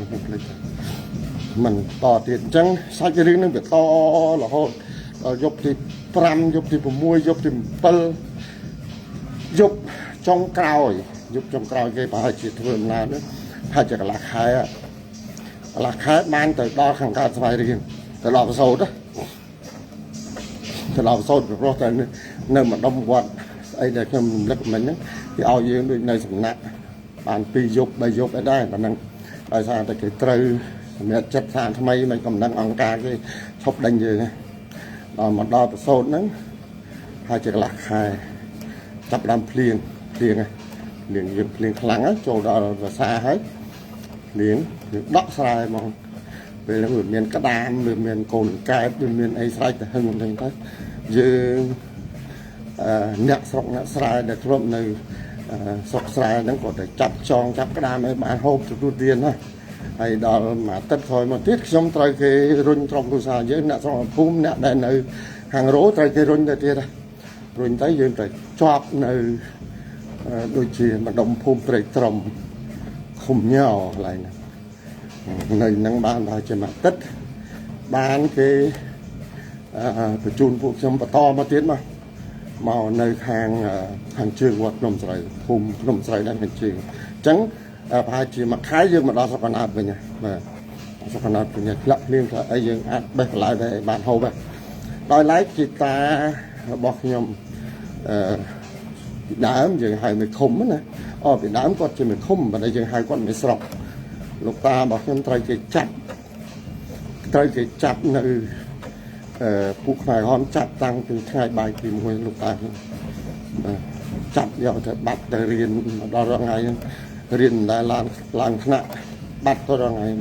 mình tỏ tiền chẳng sai cái riêng nó việc to là thôi giúp thì pram giúp thì mua giúp thì pel giúp trong cao giúp trong cao cái bài chỉ thường là nữa hay chỉ là khai ban từ đo thằng ca phải riêng từ lò sâu đó từ lò sâu được rồi nơi mà đông quạt ấy để cho mình lắc mình thì ao dương đôi nơi sừng nặng bàn pi dục bay dục ở đây là năng tại sao tại cái trừ mẹ chất sản tham mấy mình còn đang ăn ca cái sốc đánh gì này mà đo từ sâu nó hay chỉ là khai tập làm liền này liền lắng á chỗ đó là xa hết liền đắp sai mà về là người miền Cát Đam người miền Cồn Cát người miền ấy sai từ hơn thành thế giờ nhạc sọc nhạc sai để trộm này sọc sai nó có thể chặt tròn chặt cái đam ấy bạn hộp từ tiền thôi hay đó mà tất thôi mà tiết trong trời cái run trong khu xa dưới nhạc sọc phun nhạc đây này hàng rố trời cái run đây kia đây run tới dương trời chọp này đôi chi mà đồng phun trời trồng khum nhau lại nè nơi năng ban là trên mặt tất ban cái phải chun phụ trong và to mà tiến mà màu nơi hàng trường hoặc nồng sợi phum nồng sợi đang hàng trường trắng phải chỉ mặc khái dương mà đó sao còn áp về nhà mà sao còn áp về nhà lặp liên là ấy dương áp bây lại về bàn hậu vậy đòi lái chị ta bọc nhom đám dương hai mươi khum nè bị đám con chỉ mình khum và đây dương hai con mới sọc lúc ta bảo nhân trai cái chặt nơi phụ phải hòn chặt tăng từ hai bài tìm hồi lúc ta chặt giờ thì bắt để riêng đó là ngày riêng là làng nặng bắt tôi là ngày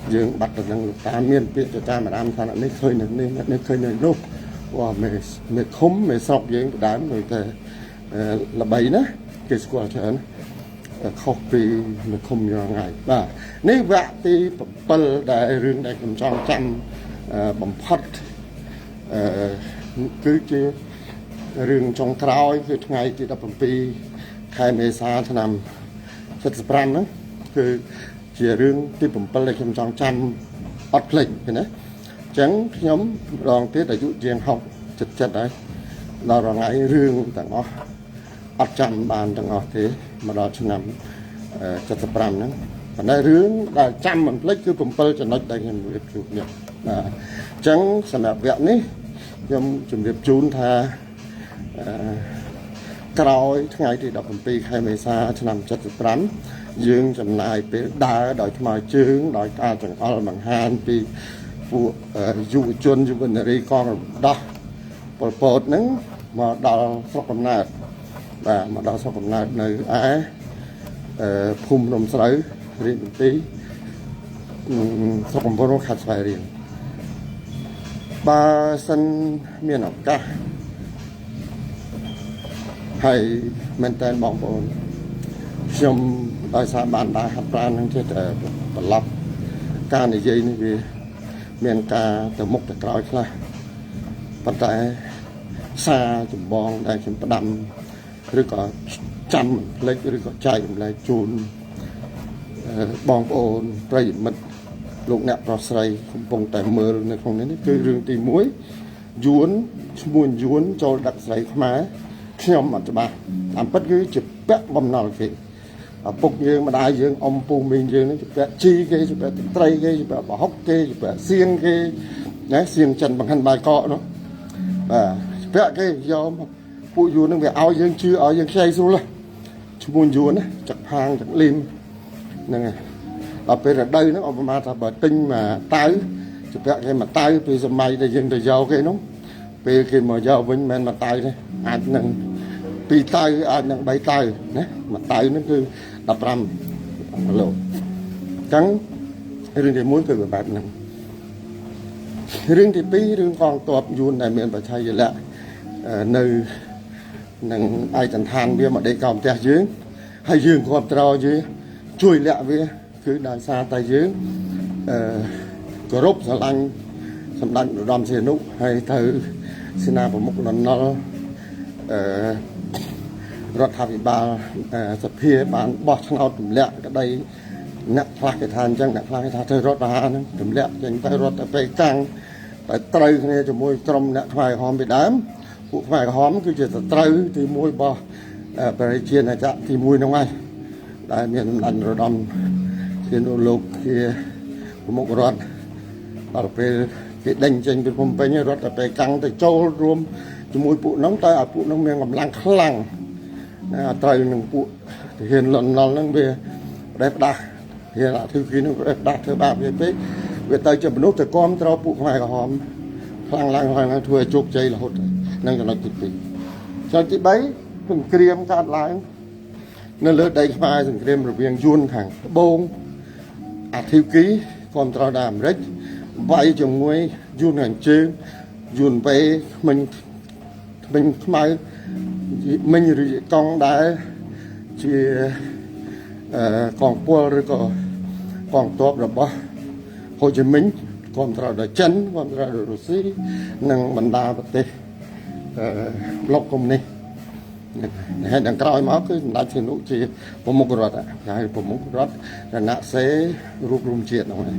dương bắt được lúc ta miên biết cho cha mà làm sao lại khơi nên khơi này lúc và mày khum mày sọc dương đám rồi thì là bầy đó cái squat chén khóc vì mình không nhớ ngày và nếu vậy thì bờ đại rừng đại cầm trong trăm bấm phát cứ chứ rừng trong càoคือថ្ងៃទី17ខែមេសាឆ្នាំ75ហ្នឹងគឺជារឿងទី7ដែលខ្ញុំចង់ចាំអត់ភ្លេចឃើញទេអញ្ចឹងខ្ញុំរងទៀតអាយុជាង60 70ហើយដល់រងថ្ងៃរឿងទាំងអស់ អត់ចាំបានទាំងអស់ទេមកដល់ឆ្នាំ75ហ្នឹងប៉ុន្តែរឿងដែលចាំមិនភ្លេចគឺ7ចំណុចដែលខ្ញុំរៀបជូននេះបាទអញ្ចឹងសម្រាប់វគ្គនេះខ្ញុំជម្រាបជូនថាក្រោយថ្ងៃទី17ខែមេសាឆ្នាំ75យើងចំណាយពេលដើរដោយថ្មើរជើងដោយការចង្អុលបង្ហាញពីពួកយុវជនយុវនារីកងរំដោះប៉ុលពតហ្នឹងមកដល់ស្រុកកំណើតបាទមកដល់ស្រុកកំណើតនៅឯភូមិភ្នំស្រូវរាជមន្ទីរស្រុកកំពតខេត្តស្វាយរៀងបើសិនមានឱកាសហើយមែនតើបងប្អូនខ្ញុំដោយសារបានដើរហាត់ប្រាណនឹងទៀតប្រឡប់ការនិយាយនេះវាមានការទៅមុខទៅក្រោយខ្លះប៉ុន្តែសារចម្បងដែលខ្ញុំផ្ដាំឬក៏ចាំផ្លេចឬក៏ចែកម្លែកជូនបងប្អូនប្រិយមិត្តលោកអ្នកប្រុសស្រីកំពុងតែមើលនៅក្នុងនេះគឺរឿងទី1យួនឈ្មោះយួនចូលដឹកស្រីខ្មែរខ្ញុំអត់ច្បាស់តាមពិតគឺជាពាក់បំណុលគេឪពុកយើងម្ដាយយើងអ៊ំពូមីងយើងនេះជាពាក់ជីគេជាពាក់ត្រីគេជាពាក់ប្រហុកគេជាពាក់សៀងគេណាសៀងចិនបង្ហាញបាយកកនោះបាទពាក់គេយកពួកយួននឹងវាឲ្យយើងជឿឲ្យយើងខ្ចីស្រួលឈ្មោះយួនណាចាក់ផាងចាក់លីមហ្នឹងហើយដល់ពេលរដូវហ្នឹងឧបមាថាបើទិញមកតៅជាពាក់គេមកតៅពីសម័យដែលយើងទៅយកគេនោះពេលគេមកយកវិញមិនមែនមកតៅទេអាចនឹង2តៅអាចនឹង3តៅណាមួយតៅហ្នឹងគឺ15គីឡូអញ្ចឹងរឿងទី1គឺបែបហ្នឹងរឿងទី2រឿងកងទ័ពយួនដែលមានបច្ឆេយលៈនៅនឹងឯកដ្ឋានវាមកដេកកោផ្ទះយើងហើយយើងគ្រប់ត្រយើងជួយលាក់វាគឺដោយសារតែយើងគោរពស្រឡាញ់សម្ដេចឧត្តមសីហនុហើយទៅសេនាប្រមុខនរណុលរដ្ឋាភិបាលសភាបានបោះឆ្នោតទម្លាក់ក្តីអ្នកខ្លះគេថាអញ្ចឹងអ្នកខ្លះគេថាទៅរដ្ឋបហាហ្នឹងទម្លាក់ចេញទៅរដ្ឋទៅពេលតាំងតែត្រូវគ្នាជាមួយក្រុមអ្នកខ្មែរក្រហមពីដើមពួកខ្មែរក្រហមគឺជាសត្រូវទី1របស់ប្រជាជាតិអាចារ្យទី1ហ្នឹងហើយដែលមានសម្ដេចនរោត្តមសីហនុលោកជាប្រមុខរដ្ឋដល់ពេលគេដេញចេញពីភ្នំពេញរត់ទៅពេលកាំងទៅចូលរួមជាមួយពួកហ្នឹងតែឲ្យពួកហ្នឹងមានកម្លាំងខ្លាំងត្រូវនឹងពួកទាហានលន់ណុលហ្នឹងវាប្រដេះផ្ដាស់វាអធិគីនឹងប្រដេះផ្ដាស់ធ្វើបាបវាពេកវាទៅជាមនុស្សទៅគាំទ្រពួកខ្មែរក្រហមខ្លាំងឡើងធ្វើឲ្យជោគជ័យរហូតនឹងចំណុចទី2ចំណុចទី3សង្គ្រាមកើតឡើងនៅលើដីខ្មែរសង្គ្រាមរវាងយួនខាងត្បូងអធិគីគាំទ្រដល់អាមេរិកវាយជាមួយយួនខាងជើងយួនវេមិញខ្មៅមិញឬកងដែលជាកងពលឬក៏កងទ័ពរបស់ហូជីមិញគាំទ្រដល់ចិនគាំទ្រដល់រុស្ស៊ីនិងបណ្ដាប្រទេសប្លុកកុម្មុយនីសហើយដល់ក្រោយមកគឺសម្ដេចសីហនុជាប្រមុខរដ្ឋហើយប្រមុខរដ្ឋរណសេរីរួបរวมជាតិហ្នឹងហើយ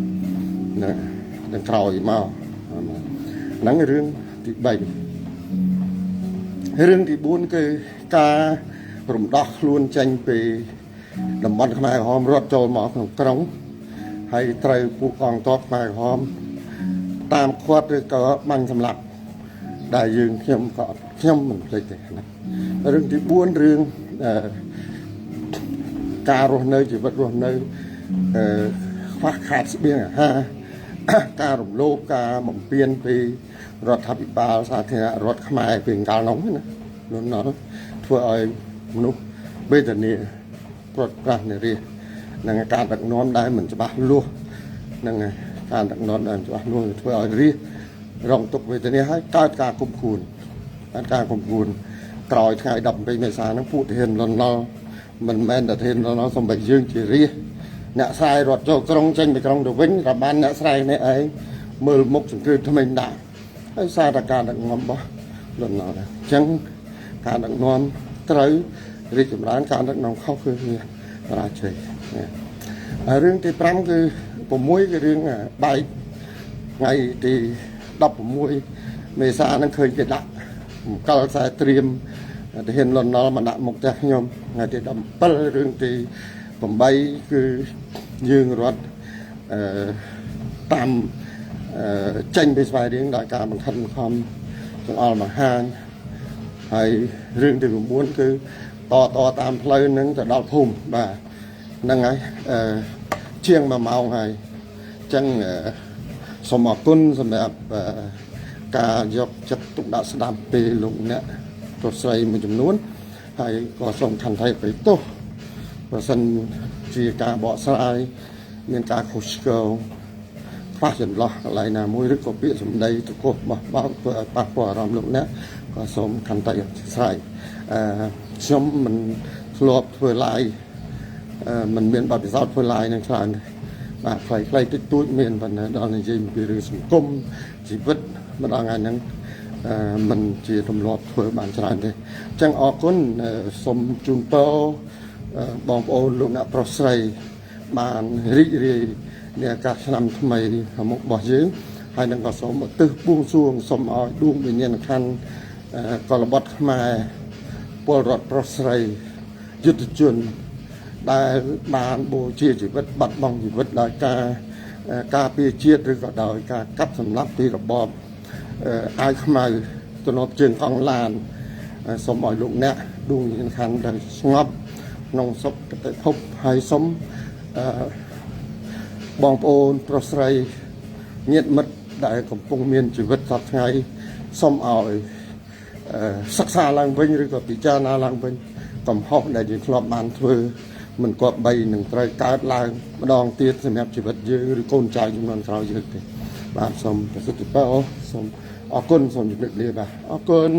ដល់ក្រោយមកហ្នឹងរឿងទី3រឿងទី4គឺការរំដោះខ្លួនចេញពីតំបន់ខ្មែរក្រហមរត់ចូលមកក្នុងក្រុងហើយត្រូវពួកកងទ័ពខ្មែរក្រហមតាមខាត់ឬក៏បាញ់សម្លាប់ដែលខ្ញុំមិនភ្លេចទេណារឿងទី4រឿងការរស់នៅជីវិតរស់នៅខ្វះខាតស្បៀងអាហារការរំលោភការបំពានពីរដ្ឋាភិបាលសាធារណរដ្ឋខ្មែរពីកាលនោះណានោះធ្វើឲ្យមនុស្សវេទនាប្រត់ប្រាស់នារីនឹងការដឹកនាំដែលមិនច្បាស់លាស់នឹងការដឹកនាំដែលច្បាស់លាស់ធ្វើឲ្យរាជរងទុក្ខវេទនាហើយកើតការគុំគួនក្រោយថ្ងៃ17មេសាហ្នឹងពួកទាហានលន់ណុលមិនមែនតែទាហានលន់ណុលសំបីយើងជារាជអ្នកស្រែរត់ចូលក្រុងចេញពីក្រុងទៅវិញរបានអ្នកស្រែនេះឯងមើលមុខសង្គ្រាមថ្មីដាក់ហើយសារតែការដឹកនាំរបស់លន់ណុលអញ្ចឹងការដឹកនាំត្រូវរីកចម្រើនការដឹកនាំខុសគឺវាបរាជ័យហើយរឿងទី5គឺ6គឺរឿងបែកថ្ងៃទី16មេសាហ្នឹងឃើញគេដាក់កលខ្សែត្រៀម តែហ៊ានលន់នល់មកដាក់មុខផ្ទះខ្ញុំថ្ងៃទី17រឿងទី8គឺយើងរត់តាមចេញពីស្វាយរៀងដោយការបង្ខិតបង្ខំចង្អុលបង្ហាញហើយរឿងទី9គឺតតាមផ្លូវហ្នឹងទៅដល់ភូមិបាទហ្នឹងហើយជាង1ម៉ោងហើយអញ្ចឹងសូមអរគុណសម្រាប់ការយកចិត្តទុកដាក់ស្ដាប់ពីលោកអ្នកទស្សស្រីមួយចំនួនហើយក៏សូមខន្តីអភ័យទោសបើសិនជាការបកស្រាយមានការខុសឆ្គងខ្វះចន្លោះកន្លែងណាមួយឬក៏ពាក្យសម្ដីទៅខុសបោះបោកធ្វើឲ្យប៉ះពាល់អារម្មណ៍លោកអ្នកក៏សូមខន្តីអធិស្ឋានខ្ញុំមិនធ្លាប់ធ្វើ live មិនមានបទពិសោធន៍ធ្វើ live នឹងច្រើនទេបាទខ្លីៗតិចតួចមានប៉ុន្តែដល់និយាយពីរឿងសង្គមជីវិតម្ដងថ្ងៃហ្នឹងมันជាទម្លាប់ធ្វើបានច្រើនទេអញ្ចឹងអរគុណសូមជូនពរបងប្អូនលោកអ្នកប្រុសស្រីបានរីករាយនៃឱកាសឆ្នាំថ្មីមុខរបស់យើងហើយនឹងក៏សូមឧទ្ទិសបួងសួងសូមឲ្យដួងវិញ្ញាណក្ខន្ធកុលបុត្រខ្មែរពលរដ្ឋប្រុសស្រីយុទ្ធជនដែលបានបូជាជីវិតបាត់បង់ជីវិតដោយការពារជាតិឬក៏ដោយការកាប់សម្លាប់ពីរបបអាវខ្មៅទំនាប់ជើងកង់ឡានសូមឲ្យលោកអ្នកដួងវិញ្ញាណក្ខន្ធដែលស្ងប់ក្នុងសុគតិភពហើយសូមបងប្អូនប្រុសស្រីញាតិមិត្តដែលកំពុងមានជីវិតសពថ្ងៃសូមឲ្យសិក្សាឡើងវិញឬក៏ពិចារណាឡើងវិញកំហុសដែលយើងធ្លាប់បានធ្វើមិនគប្បីនឹងត្រូវកើតឡើងម្ដងទៀតសម្រាប់ជីវិតយើងឬកូនចៅជំនាន់ក្រោយយើងទេបាទសូមប្រសិទ្ធពរសូមអរគុណសូមជម្រាបលាបាទអរគុណ